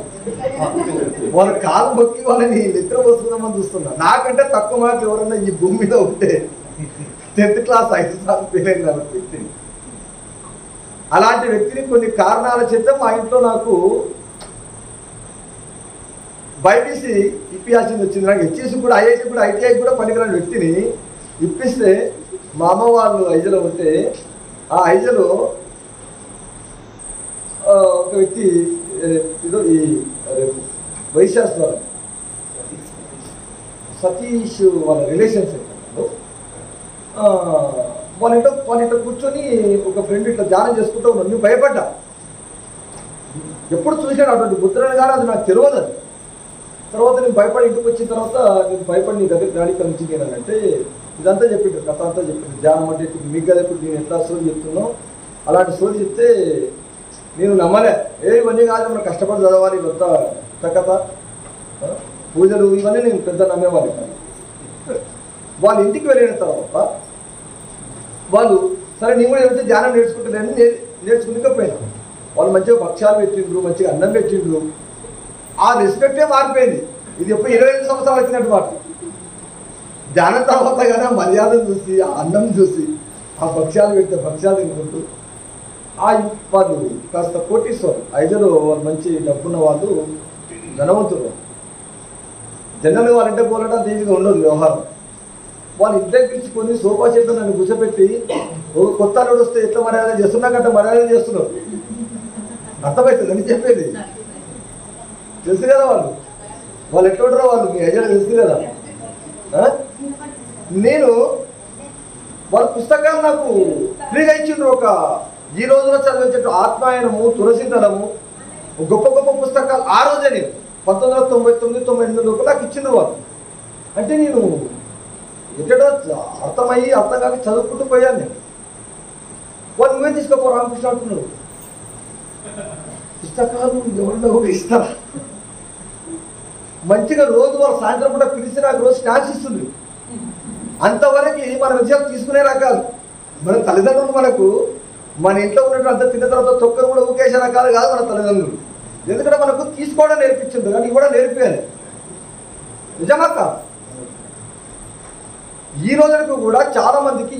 వాళ్ళ కాలు మొక్కి వాళ్ళని నిద్ర పోసుకుందామని చూస్తున్నా. నాకంటే తక్కువ మార్కులు ఎవరైనా ఈ భూమి మీద ఉంటే 10th క్లాస్ 5 సార్లు ఫెయిల్ అయిన వ్యక్తిని. అలాంటి వ్యక్తిని కొన్ని కారణాల చేత మా ఇంట్లో నాకు బైపీసీ ఇప్పించాల్సింది వచ్చింది. నాకు హెచ్ఈసి కూడా ఐఐటి కూడా ఐటీఐ కూడా పనికిరాని వ్యక్తిని ఇప్పిస్తే మా అమ్మ వాళ్ళు ఐజలో ఉంటే ఆ ఐజలో ఒక వ్యక్తి ఏదో ఈ వైశాస్ సతీష్ వాళ్ళ రిలేషన్స్ వాళ్ళ ఇంట్లో కూర్చొని ఒక ఫ్రెండ్ ఇట్లా ధ్యానం చేసుకుంటూ ఉన్నాను. నేను భయపడ్డా. ఎప్పుడు చూసాను అటువంటి ముద్రను కానీ అది నాకు తెలియదు. అది తర్వాత నేను భయపడి ఇంటికి వచ్చిన తర్వాత నేను భయపడి నీ దగ్గర గాడికి కలిసి అంటే ఇదంతా చెప్పిండు, కథ అంతా చెప్పిండు. ధ్యానం అంటే మీకు కదా ఇప్పుడు నేను ఎట్లా సోది చెప్తున్నావు అలాంటి సోది చెప్తే నేను నమ్మలే. ఇవన్నీ కాదు మనం కష్టపడి చదవాలి, ఇదంతా కథ పూజలు ఇవన్నీ నేను పెద్ద నమ్మేవాళ్ళు కాదు. వాళ్ళ ఇంటికి వెళ్ళిన తర్వాత వాళ్ళు సరే నేను కూడా ఏమైతే ధ్యానం నేర్చుకుంటానని నేర్చుకునికపోయినా వాళ్ళు మంచిగా భక్ష్యాలు పెట్టిండ్రు, మంచిగా అన్నం పెట్టిండ్రు. ఆ రెస్పెక్టే మారిపోయింది. ఇది ఎప్పుడు 25 సంవత్సరాలు వచ్చినట్టు మాట. ధ్యానం తర్వాత కానీ మర్యాదను చూసి ఆ అన్నం చూసి ఆ భక్ష్యాలు పెడితే భక్ష్యాలు తినుకుంటూ వాళ్ళు కాస్త కోటీశ్వరు ఐదులో వాళ్ళు మంచి డబ్బున్న వాళ్ళు ధనవంతులు. జనరల్గా వాళ్ళ ఇంటికి పోలడం ఈజీగా ఉండదు వ్యవహారం. వాళ్ళు ఇంటికి పిలుచుకొని సోఫా చేత నన్ను కూర్చోబెట్టి ఒక కొత్త అల్లుడు వస్తే ఎట్లా మర్యాద చేస్తున్నాకంటే మర్యాద చేస్తున్నారు. అర్థమవుతుంది అని చెప్పేది తెలుసు కదా. వాళ్ళు ఎట్లా ఉంటారో వాళ్ళు మీ ఐడియా తెలుసు కదా. నేను వాళ్ళ పుస్తకాలు నాకు ఫ్రీగా ఇచ్చిండ్రు. ఒక ఈ రోజులో చదివించే ఆత్మాయనము, తులసీదళము గొప్ప గొప్ప పుస్తకాలు ఆ రోజే నేను 1999-98 లోపల నాకు ఇచ్చిండ్రు వాళ్ళు. అంటే నేను ఎక్కడో అర్థమయ్యి అర్థం కాక చదువుకుంటూ పోయాను నేను. వాళ్ళు నువ్వే తీసుకోపో రామకృష్ణ అంటున్నాడు. పుస్తకాలు ఎవరిలో కూడా ఇస్తారా? మంచిగా రోజు వాళ్ళు సాయంత్రం పూట పిలిచి నాకు రోజు స్నాక్స్ ఇస్తుంది. అంతవరకు మన విషయాలు తీసుకునే రకాలు. మన తల్లిదండ్రులు మనకు మన ఇంట్లో ఉన్నట్టు అంత తిన్న తర్వాత తొక్కరు కూడా ఊకేసే రకాలు కాదు మన తల్లిదండ్రులు. ఎందుకంటే మనకు తీసుకోవడం నేర్పించింది కానీ కూడా నేర్పియాలి. నిజమా కాదు? ఈ రోజులకు కూడా చాలా మందికి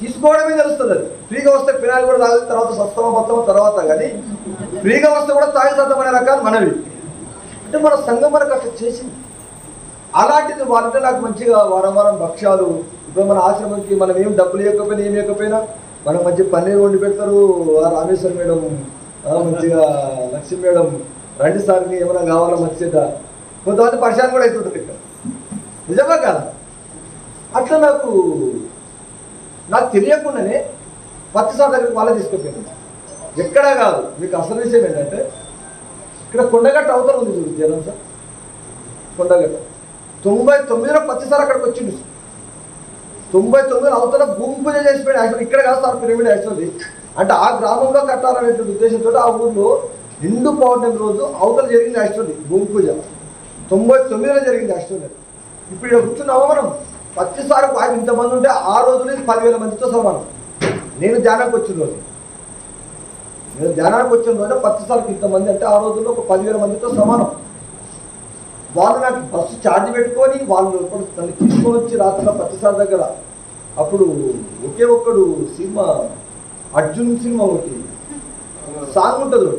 తీసుకోవడమే తెలుస్తుంది. అది ఫ్రీగా వస్తే పినాయిల్ కూడా తాగిన తర్వాత సస్తమ మొత్తం తర్వాత కానీ ఫ్రీగా వస్తే కూడా తాగి సత్తమనే రకాలు మనవి. అంటే మన సంఘం మనకు అట్లా చేసింది. అలాంటిది వాళ్ళంటే నాకు మంచిగా వారం వారం భక్ష్యాలు. ఇప్పుడు మన ఆశ్రమంకి మనం ఏం డబ్బులు ఇవ్వకపోయినా ఏమి ఇవ్వకపోయినా మనం మంచి పన్నీరు వండి పెడతారు. రామేశ్వరం మేడం మంచిగా లక్ష్మీ మేడం రండి సార్కి ఏమైనా కావాలో మంచిగా. కొంతమంది పరిశాన్ కూడా అవుతుంటుంది ఇక్కడ. నిజమా కాదు? అట్లా నాకు తెలియకుండానే పత్తిసార్ దగ్గరికి వాళ్ళే తీసుకుపోయాను. ఎక్కడా కాదు. మీకు అసలు విషయం ఏంటంటే ఇక్కడ కొండగట్ట అవతల ఉంది చూడు జనం సార్. కొండగట్ట 99లో పత్తిసార్ అక్కడికి వచ్చింది. 99 అవతల భూమి పూజ చేసిపోయాడు. యాక్చువల్ ఇక్కడ కాదు సార్ పిరమిడ్. యాక్చువల్లీ అంటే ఆ గ్రామంలో కట్టాలనేటువంటి ఉద్దేశంతో ఆ ఊర్లో నిండు పౌర్ణమి రోజు అవతల జరిగింది. యాక్చువల్లీ భూమి పూజ 99లో జరిగింది. యాక్చువల్లీ ఇప్పుడు ఇక్కడ కూర్చున్నామా మనం. పత్తిసారి ఇంతమంది ఉంటే ఆ రోజులు 10,000 మందితో సమానం. నేను ధ్యానానికి వచ్చిన రోజు పత్తిసారికి ఇంతమంది అంటే ఆ రోజుల్లో ఒక 10,000 మందితో సమానం. వాళ్ళు నాకు బస్సు ఛార్జ్ పెట్టుకొని వాళ్ళు నన్ను తీసుకొని వచ్చి రాత్రి పత్తిసారి దగ్గర అప్పుడు ఒకే ఒక్కడు సినిమా అర్జున్ సినిమా ఒకటి సాంగ్ ఉంటుంది.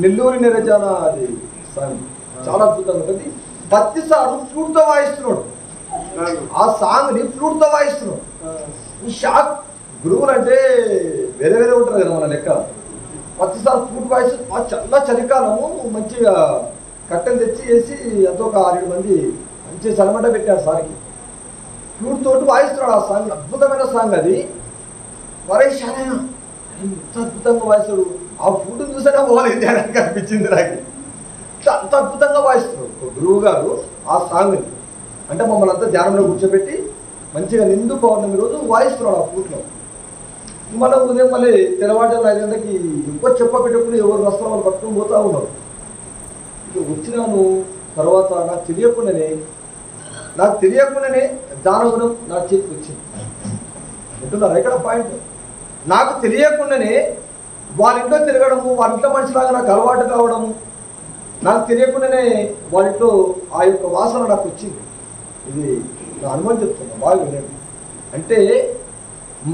నెల్లూరి నిరజాన అది సాంగ్ చాలా అద్భుతంగా ఉంటుంది. పత్తిసారు ఫ్లూట్తో వాయిస్తున్నాడు. ఆ సాంగ్ ని ఫ్లూట్తో వాయిస్తున్నాడు. ఈ షాక్ గురువులు అంటే వేరే వేరే ఉంటారు కదా మన లెక్క. పత్తిసారి ఫ్లూట్ వాయిస్ చాలా చలికాలము మంచిగా కట్టెలు తెచ్చి వేసి ఎంతో ఒక 6-7 మంది మంచి సలమంట పెట్టారు సార్కి. ఫ్లూట్ తోటి వాయిస్తున్నాడు ఆ సాంగ్. అద్భుతమైన సాంగ్ అది. వరేషాలైన ఎంత అద్భుతంగా వాయిస్తాడు. ఆ ఫ్లూట్ని చూసాక పోవాలి అనిపించింది నాకు. అంత అద్భుతంగా వాయిస్తున్నాడు గురువు గారు ఆ సాంగ్ని. అంటే మమ్మల్ని అంతా ధ్యానంలో కూర్చోబెట్టి మంచిగా నిండు పౌర్ణమి రోజు వాయిస్తున్నాడు ఆ ఫ్లూట్లో. మనం ఉదయం మళ్ళీ తెల్లవారుజామున 5 గంటలకి ఎక్కువ చెప్పబెట్టేప్పుడు ఎవరు వస్తారో వాళ్ళు పట్టుకుని పోతా ఉన్నారు. వచ్చినాను. తర్వాత నాకు తెలియకుండానే దానగుణం నా చేతికి వచ్చింది అంటున్నారు ఇక్కడ పాయింట్. నాకు తెలియకుండానే వాళ్ళ ఇంట్లో తిరగడము, వాళ్ళ ఇంట్లో మనిషిలాగా నాకు అలవాటు కావడము, నాకు తెలియకుండానే వాళ్ళ ఇంట్లో ఆ యొక్క వాసన నాకు వచ్చింది. ఇది నా అనుభవం చెప్తున్నా, బాగా వినండి. అంటే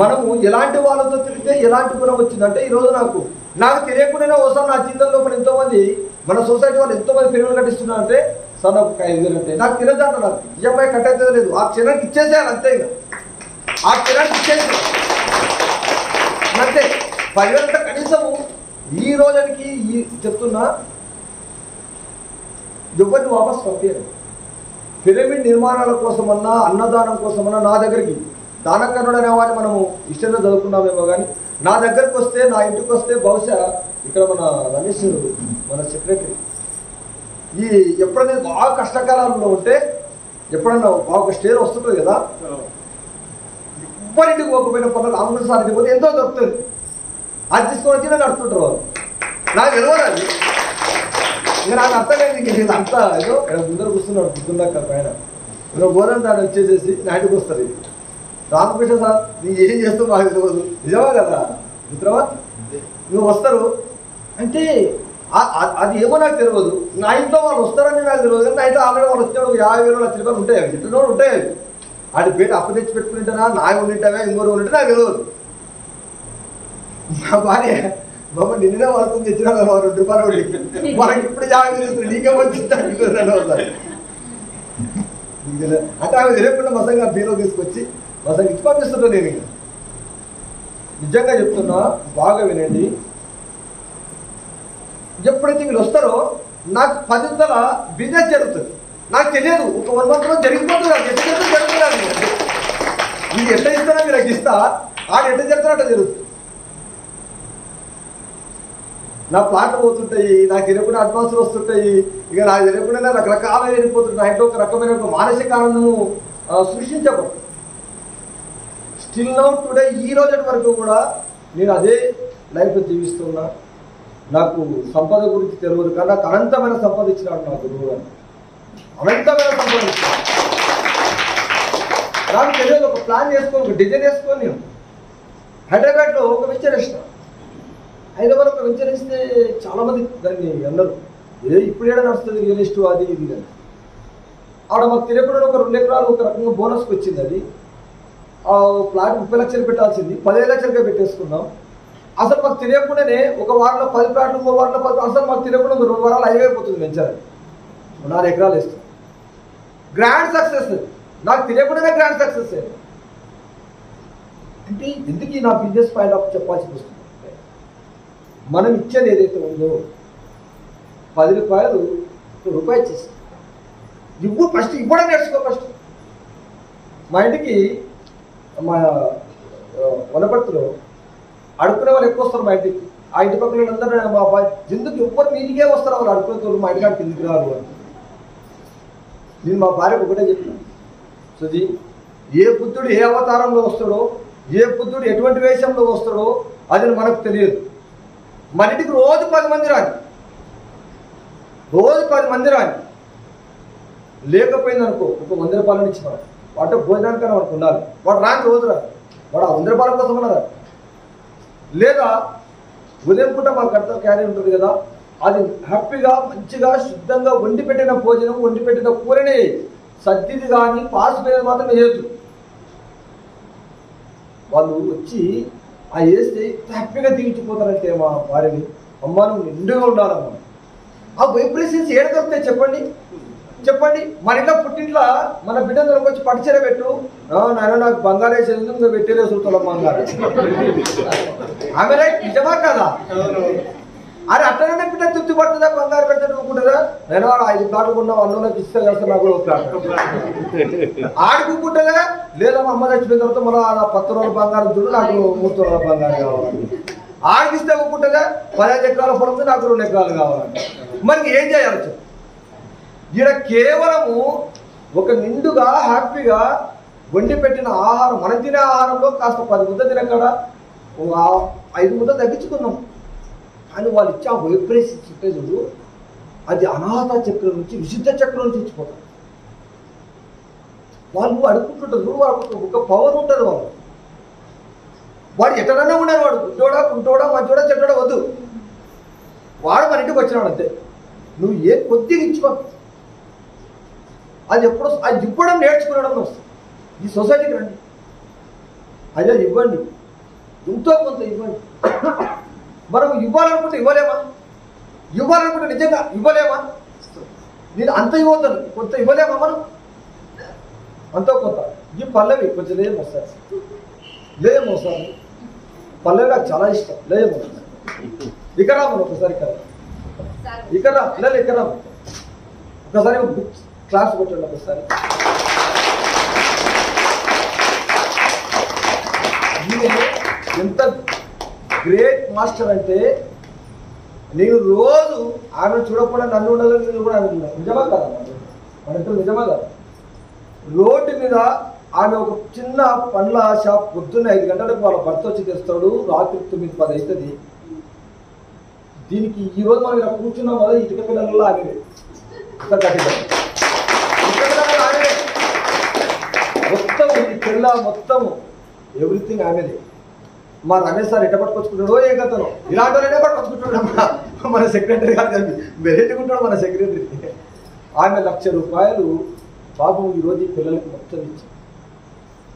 మనము ఎలాంటి వాళ్ళతో తిరిగితే ఎలాంటి గుణం వచ్చింది అంటే ఈరోజు నాకు తెలియకుండానే ఒకసారి నా జీవితంలో ఎంతోమంది మన సొసైటీ వాళ్ళు ఎంతోమంది పిల్లలు కట్టిస్తున్నారంటే సార్ నాకు 5,000 అంటే నాకు తెలియదు అంట, నాకు ఈఎంఐ కట్టయితే లేదు, ఆ క్షణానికి ఇచ్చేసేయాలి అంతే. ఇక ఆ క్షణానికి ఇచ్చేసి అంతే 10,000 అంటే కనీసము ఈ రోజుకి చెప్తున్నా ఎవరిని వాపస్ పంపించారు. పిరమిడ్ నిర్మాణాల కోసమన్నా అన్నదానం కోసమన్నా నా దగ్గరికి దానకర్ణుడు అనేవాడిని మనము ఇష్టంలో చదువుకున్నామేమో కానీ నా దగ్గరకు వస్తే, నా ఇంటికి వస్తే బహుశా ఇక్కడ మన రమేష్ మన సెక్రటరీ ఎప్పుడైనా బాగా కష్టకాలంలో ఉంటే ఎప్పుడన్నా బాగా స్టేర్ వస్తుంటుంది కదా, ఎవ్వరింటికి పోకపోయిన పనులు రామకృష్ణ సార్ ఇంటికి పోతే ఎంతో దొరుకుతుంది. అది తీసుకొని వచ్చి నేను నడుతుంటారు వాళ్ళు. నాకు తెలియదు అది, ఇంకా నాకు అర్థమైంది. ఇంక అంతా ఏదో ముందర కూర్చున్నాడు పొద్దున్నాక పైన ఇంకా గోరం దాన్ని వచ్చేసేసి నా ఇంటికి వస్తారు. రామకృష్ణ సార్ నీకు ఏం చేస్తావు మాకు తెలియదు, నిజమా కదా మిత్రమా, నువ్వు వస్తారు అంటే అది ఏమో నాకు తెలియదు. నా ఇంట్లో వాళ్ళు వస్తారని నాకు తెలియదు, కానీ నా ఇంట్లో ఆల్రెడీ వాళ్ళు వచ్చాడు 50,000 లక్ష రూపాయలు ఉంటాయి, ఎట్లా ఉంటాయి అవి. వాటి పేట అప్పు తెచ్చి పెట్టుకుంటానా, నాకు ఉండింటావా ఇంకోరు ఉంటే నాకు తెలియదు. మా భార్య బాబా నిన్నే వాళ్ళతో తెచ్చినా కదా 2 రూపాయలు మనకి ఇప్పుడు 50,000 నీకే వచ్చింది అంటే ఆమె తెలియకుండా మసంగా బీరో తీసుకొచ్చి మసంగా ఇచ్చి పంపిస్తుంటా. నేను ఇక నిజంగా చెప్తున్నా, బాగా వినండి. ఎప్పుడైతే వీళ్ళు వస్తారో నాకు 10 బిజినెస్ జరుగుతుంది. నాకు తెలియదు, ఒక 1 monthలో జరిగిపోతుంది. జరుగుతుంది మీకు ఎట్లా ఇస్తారో మీరు ఇస్తా, ఆడు ఎట్లా జరుగుతారో అట్లా జరుగుతుంది. నా ప్లాట్లు పోతుంటాయి, నాకు తెలియకుండా అడ్వాన్సులు వస్తుంటాయి, ఇక నాకు తెలియకుండా రకరకాల వెళ్ళిపోతుంటాయి. నా ఇంట్లో ఒక రకమైన ఒక మానసిక ఆనందము సృష్టించబడుతుంది. స్టిల్ నౌ టుడే ఈ రోజు వరకు కూడా నేను అదే లైఫ్ జీవిస్తున్నా. నాకు సంపద గురించి తెలియదు, కానీ నాకు అనంతమైన సంపద ఇచ్చినాడు నా గురువు గారు. అనంతమైన సంపద ఇచ్చినాడు. నాకు తెలియదు, ఒక ప్లాన్ చేసుకొని ఒక డిజైన్ వేసుకొని నేను హైదరాబాద్లో ఒక వెంచర్ వేసిన. హైదరాబాద్ ఒక వెంచర్ వేస్తే చాలామంది దాన్ని అన్నారు ఇప్పుడు ఏడా నడుస్తుంది రియల్ ఎస్టేట్ అది ఇది అని. ఆవిడ మాకు తెలియకుండా ఒక 2 ఎకరాలు ఒక రకంగా బోనస్కి వచ్చింది. అది ఆ ప్లాట్ 30 లక్షలు పెట్టాల్సింది 15 లక్షలుగా పెట్టేసుకున్నాం. అసలు మాకు తెలియకుండానే ఒక వారంలో 10 ప్లాట్లు, 3 వారంలో 10, అసలు మాకు తెలియకుండా 2 వారాలు అయిపోతుంది వెంచర్. 4 ఎకరాలు వేస్తాం. గ్రాండ్ సక్సెస్, నాకు తెలియకుండానే గ్రాండ్ సక్సెస్. అంటే ఎందుకు నా బిజినెస్ పాయింట్ ఆఫ్ చెప్పాల్సి వస్తుంది, మనం ఇచ్చేది ఏదైతే ఉందో 10 రూపాయలు రూపాయి ఇచ్చేసి ఫస్ట్ ఇవ్వడం నేర్చుకో. ఫస్ట్ మా ఇంటికి మా వనపర్తిలో అడుక్కునే వాళ్ళు ఎక్కువ వస్తారు మా ఇంటికి. ఆ ఇంటి పక్కన అందరూ మా అబ్బాయి ఎందుకు ఎవ్వరు మీదికే వస్తారు వాళ్ళు అడుక్కునే మా ఇంటికాడ కిందికి రారు అని. నేను మా భార్యకు ఒకటే చెప్పాను, సుజీ ఏ బుద్ధుడు ఏ అవతారంలో వస్తాడో, ఏ బుద్ధుడు ఎటువంటి వేషంలో వస్తాడో అది మనకు తెలియదు. మన ఇంటికి రోజు 10 మంది రాని, రోజు 10 మంది రాని, లేకపోయింది అనుకో ఒక 100 రూపాయలు ఇచ్చిన వాటి భోజనానికైనా మనకు ఉండాలి. వాడు రాని రోజు రాదు, వాడు ఆ 100 రూపాయల కోసం ఉన్నదా. లేదా ఉదయం పూట మాకు కడత క్యారీ ఉంటుంది కదా, అది హ్యాపీగా మంచిగా శుద్ధంగా వండి పెట్టిన భోజనం, వండి పెట్టిన కూరనే సద్దిది కానీ పాస్ మీద మాత్రం వేయద్దు. వాళ్ళు వచ్చి ఆ వేస్తే హ్యాపీగా దిగించిపోతారంటే మా భార్యని, అమ్మ నువ్వు నిండుగా ఉండాలమ్మా. ఆ వైబ్రేషన్స్ ఏడ దొరుకుతాయి చెప్పండి. మన ఇంట్లో పుట్టింట్లో మన బిడ్డలకు వచ్చి పడిచెర పెట్టు, నాయన నాకు బంగారు వేసేది ఇంకా పెట్టేదే చూస్తాం బంగారు. ఆమె రైట్, నిజమా కదా? అరే అట్లనే బిడ్డ తృప్తి పడుతుందా, బంగారు పెడితే నువ్వుకుంటుందా? నేను 5 ప్లాట్లు కొన్నా 100 ఇస్తే చేస్తా నాకు కూడా 1 ప్లాట్ ఆడుకుంటుందా? లేదా మా అమ్మ చచ్చిపోయిన తర్వాత మళ్ళీ 10 రోజుల బంగారం చూడు నాకు 3 రోజుల బంగారం కావాలి. ఆడికిస్తే ఒప్పుకుంటుందా? 15 ఎకరాల పొలం నాకు 2 ఎకరాలు కావాలంట. మరి ఏం చేయాలి చెప్పు? ఈడ కేవలము ఒక నిండుగా హ్యాపీగా వండి పెట్టిన ఆహారం, మనం తినే ఆహారంలో కాస్త 10 ముద్ద తినక్కడ 5 ముద్ద తగ్గించుకున్నాం. కానీ వాళ్ళు ఇచ్చే వైబ్రేషన్స్ చూడు, అది అనాథ చక్రం నుంచి విశుద్ధ చక్రం నుంచి ఇచ్చిపోతారు. వాళ్ళు అడుక్కుంటుంటారు, వాళ్ళకు ఒక పవర్ ఉంటుంది. వాడు ఎక్కడన్నా ఉన్నాడు, వాడు కుంటోడా మంచోడా చెడ్డోడా వద్దు, వాడు మన ఇంటికి వచ్చినాడు అంతే. నువ్వు ఏ కొద్దిగా ఇచ్చిపో, అది ఎప్పుడు అది ఇవ్వడం నేర్చుకునడం వస్తుంది. ఈ సొసైటీకి రండి, అదే ఇవ్వండి, ఎంతో కొంత ఇవ్వండి. మనం ఇవ్వాలనుకుంటే ఇవ్వలేమా? ఇవ్వాలనుకుంటే నిజంగా ఇవ్వలేమా? నేను అంత ఇవ్వద్దాను, కొంత ఇవ్వలేమా? మనం అంతో కొంత. ఈ పల్లవి కొంచెం లేమోసారి లేమోసారి పల్లవి నాకు చాలా ఇష్టం. లేమోసారి ఇక్కడ మనం ఒకసారి ఇక్కడ పిల్లలు ఇక్కడ ఒకసారి బుక్ క్లాస్ కొట్టండి ఒకసారి. ఎంత గ్రేట్ మాస్టర్ అంటే, నేను రోజు ఆమెను చూడకుండా నన్ను ఉండాలని కూడా ఆమె చూడాలి. నిజమా కదా? మన ఇద్దరు నిజమా కదా? రోడ్డు మీద ఆమె ఒక చిన్న పండ్ల షాప్ పొద్దున్న 5 గంటలకు వాళ్ళ భర్త వచ్చి తెస్తాడు, రాత్రి 9-10 అవుతుంది. దీనికి ఈరోజు మనం ఇలా కూర్చున్నాం కదా, ఇటుక పిల్లలలో ఆమె మొత్తం ఈ పిల్ల మొత్తం ఎవ్రీథింగ్ ఆమెదే. మా రమేష్ సార్ ఎట్ట పట్టుకొచ్చుకుంటాడో ఏ కథను, ఇలాంటి వాళ్ళనే పట్టుకొచ్చుకుంటాడు మన సెక్రటరీ గారు కలిపి వెరైటీకుంటాడు మన సెక్రటరీ. ఆమె ₹1,00,000 పాపం ఈరోజు ఈ పిల్లలకి మొత్తం ఇచ్చి,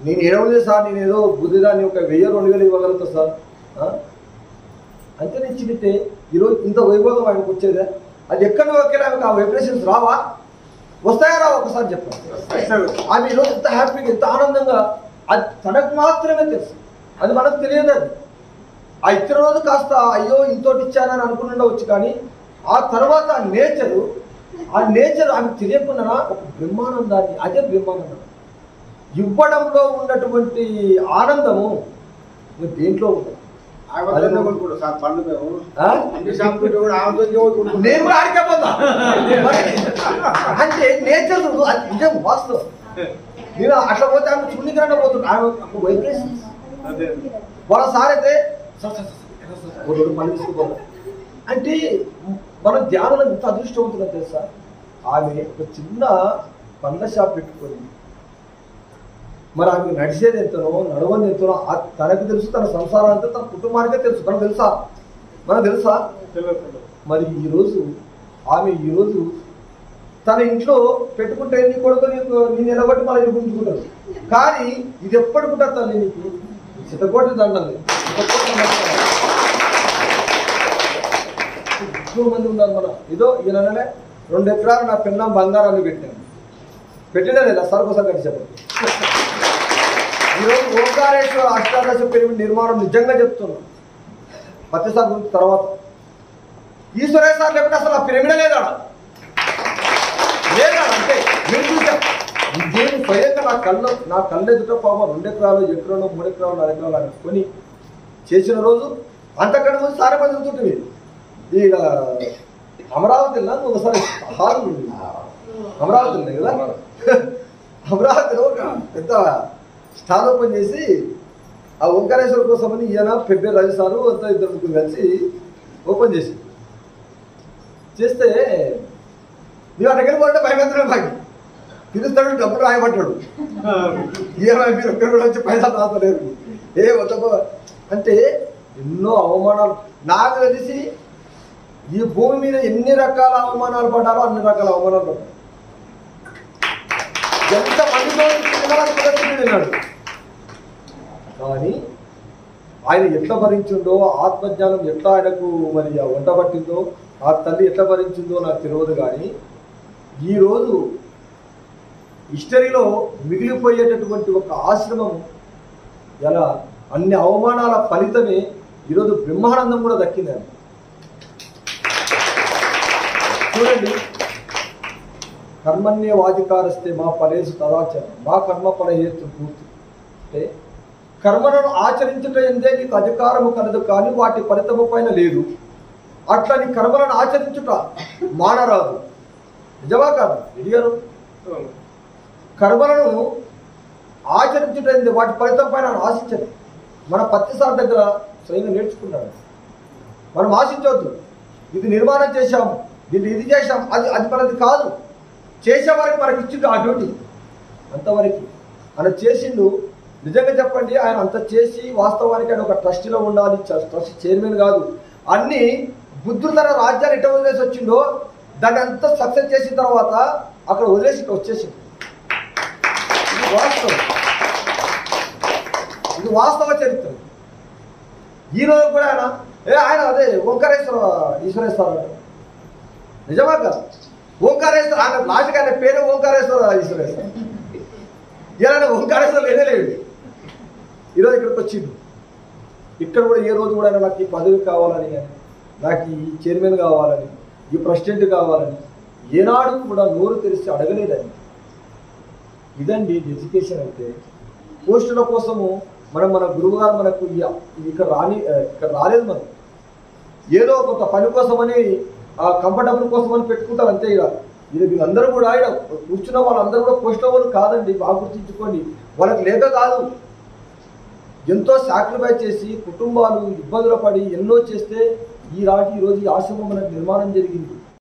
నేను ఏడవలేదు సార్, నేను ఏదో బుద్ధిదాన్ని ఒక 1000-2000 ఇవ్వగలుగుతా సార్ అంతే ఇచ్చితే ఈరోజు ఇంత వైభోగం ఆమెకు వచ్చేదే. అది ఎక్కడ ఒకే ఆమెకు ఆ వైబ్రేషన్స్ రావా? వస్తాయా రావా? ఒకసారి చెప్పండి. ఆమె ఈరోజు ఎంత హ్యాపీగా ఎంత ఆనందంగా, అది తనకు మాత్రమే తెలుసు, అది మనకు తెలియదు. అది ఆ ఇతర రోజు కాస్త అయ్యో ఇంతోటి ఇచ్చానని అనుకుంటుండవచ్చు, కానీ ఆ తర్వాత ఆ నేచర్ ఆమెకు తెలియకుండా ఒక బ్రహ్మానందాన్ని, అదే బ్రహ్మానందం. ఇవ్వడంలో ఉన్నటువంటి ఆనందము దేంట్లో ఉండదు. నేను కూడా ఆడికపోతా అంటే నేచర్ నిజం వాస్తవం. నేను అట్లా పోతే ఆమె చూడకుండా పోతున్నా, ఆమె వైబ్రేషన్. వాళ్ళ సార్ అయితే పని తీసుకుపోతాం అంటే మన ధ్యానంలో ఎంత అదృష్టవంతుగా తెలుసా. ఆమె ఒక చిన్న పండ్ల షాప్ పెట్టుకొని, మరి ఆమె నడిచేది ఎంతనో నడవని ఎంతనో తనకు తెలుసు, తన సంసారం అంతా తన కుటుంబానికే తెలుసు. మనకు తెలుసా? మనకు తెలుసా? మరి ఆమె ఈరోజు తన ఇంట్లో పెట్టుకుంటే నీ కొడుకు నేను నిలబట్టి మళ్ళీ గుంజుకుంటారు. కానీ ఇది ఎప్పటికుంటారు తల్లి నీకు శతకోటి దండాలి. ఎక్కువ మంది ఉన్నారు. మనం ఏదో ఈయననే 2 ఎకరాలు నా పెన్నాం బంగారాన్ని పెట్టినా లేదా సరికోసం చెప్పండి. ఈరోజు ఓంకారేశ్వర అష్టాదశ పిరమిడ్ నిర్మాణం నిజంగా చెప్తున్నాం. పత్తిసార్ గురించి తర్వాత ఈశ్వరేశ్వర లేకపోతే అసలు ఆ పిరమిడే లేదా అంటే మీరు చూసాం. నేను స్వయంగా నా కళ్ళు ఎదుట పాప 2 ఎకరాలు 1 ఎకరాలు 3 ఎకరాలు 4 ఎకరాలు అనుకొని చేసిన రోజు అంతకంటే ముందు సారే పని చూస్తుంటుంది. ఇక అమరావతిలో ఒకసారి హాల్ అమరావతి ఉంది కదా, అమరావతిలో ఒక పెద్ద స్టాల్ ఓపెన్ చేసి ఆ ఓంకారేశ్వర కోసం అని ఈయన పెద్ద రవి సారు అంతా 2-3 కలిసి ఓపెన్ చేస్తే మేము ఆ దగ్గర పోతే భయపెత్తడం బాగా పిలుస్తాడు, డబ్బులు రాయబడ్డాడు. ఈయన మీరు ఒక్కరు కూడా వచ్చి పైసలు రాస్తలేరు అంటే ఎన్నో అవమానాలు. నాకు తెలిసి ఈ భూమి మీద ఎన్ని రకాల అవమానాలు పడ్డారో అన్ని రకాల అవమానాలు పడ్డారు. ఎంత మందితో తిన్నాడు, కానీ ఆయన ఎట్లా భరించిందో, ఆత్మజ్ఞానం ఎట్లా ఆయనకు మరి వంట పట్టిందో, ఆ తల్లి ఎట్లా భరించిందో నాకు తెలియదు. కానీ ఈరోజు హిస్టరీలో మిగిలిపోయేటటువంటి ఒక ఆశ్రమం ఎలా అన్ని అవమానాల ఫలితమే ఈరోజు బ్రహ్మానందం కూడా దక్కింది. చూడండి, కర్మణ్యవాధికారస్తే మా ఫలేషు తదాచరణ మా కర్మ ఫలహేతు పూర్తి అంటే కర్మలను ఆచరించుట ఎందే నీకు అధికారము కలదు, కానీ వాటి ఫలితము పైన లేదు. అట్లా నీ కర్మలను ఆచరించుట మానరాదు. నిజమా కాదు? అడిగారు. కర్మలను ఆచరించుట ఎందే వాటి ఫలితం పైన ఆశించదు. మన పత్తిసార్ దగ్గర స్వయంగా నేర్చుకున్నాడు. మనం ఆశించవద్దు. ఇది నిర్మాణం చేశాము, దీన్ని ఇది చేసాం, అది అది మనది కాదు. చేసేవారికి మనకి ఇచ్చిండు ఆ డ్యూటీ, అంతవరకు ఆయన చేసిండు. నిజంగా చెప్పండి, ఆయన అంత చేసి వాస్తవానికి ఆయన ఒక ట్రస్టీలో ఉండాలి, ట్రస్ట్ చైర్మన్ కాదు. అన్ని బుద్ధుడు తన రాజ్యాన్ని ఎట్లా వదిలేసి వచ్చిండో దాన్ని అంతా సక్సెస్ చేసిన తర్వాత అక్కడ వదిలేసి వచ్చేసింది. ఇది వాస్తవం, ఇది వాస్తవ చరిత్ర. ఈరోజు కూడా ఆయన అదే ఈశ్వరేశ్వర నిజమా కదా? ఓంకారేశ్వర ఆయన లాస్ట్కి ఆయన పేరు ఓంకారేశ్వర ఈశ్వరేశ్వర. ఇలా ఓంకారేశ్వర లేనేలేడు. ఈరోజు ఇక్కడికి వచ్చిండు. ఇక్కడ కూడా ఏ రోజు కూడా నాకు ఈ పదవి కావాలని కానీ, నాకు ఈ చైర్మన్ కావాలని, ఈ ప్రెసిడెంట్ కావాలని ఏనాడు కూడా నోరు తెరిచి అడగలేదని. ఇదండి ఎడ్యుకేషన్ అంటే. పోస్టుల కోసము మన గురువు గారు మనకు ఇక్కడ రాలేదు. మనం ఏదో కొంత పని కోసమని కంఫర్టబుల్ కోసమని పెట్టుకుంటారు అంతే. వీళ్ళందరూ కూడా ఆయన కూర్చున్న వాళ్ళందరూ కూడా పోస్టుల వాళ్ళు కాదండి, బాగా గుర్తించుకోండి. వాళ్ళకి లేక కాదు, ఎంతో సాక్రిఫైస్ చేసి కుటుంబాలు ఇబ్బందులు పడి ఎన్నో చేస్తే ఈరోజు ఈ ఆశ్రమం మనకు నిర్మాణం జరిగింది.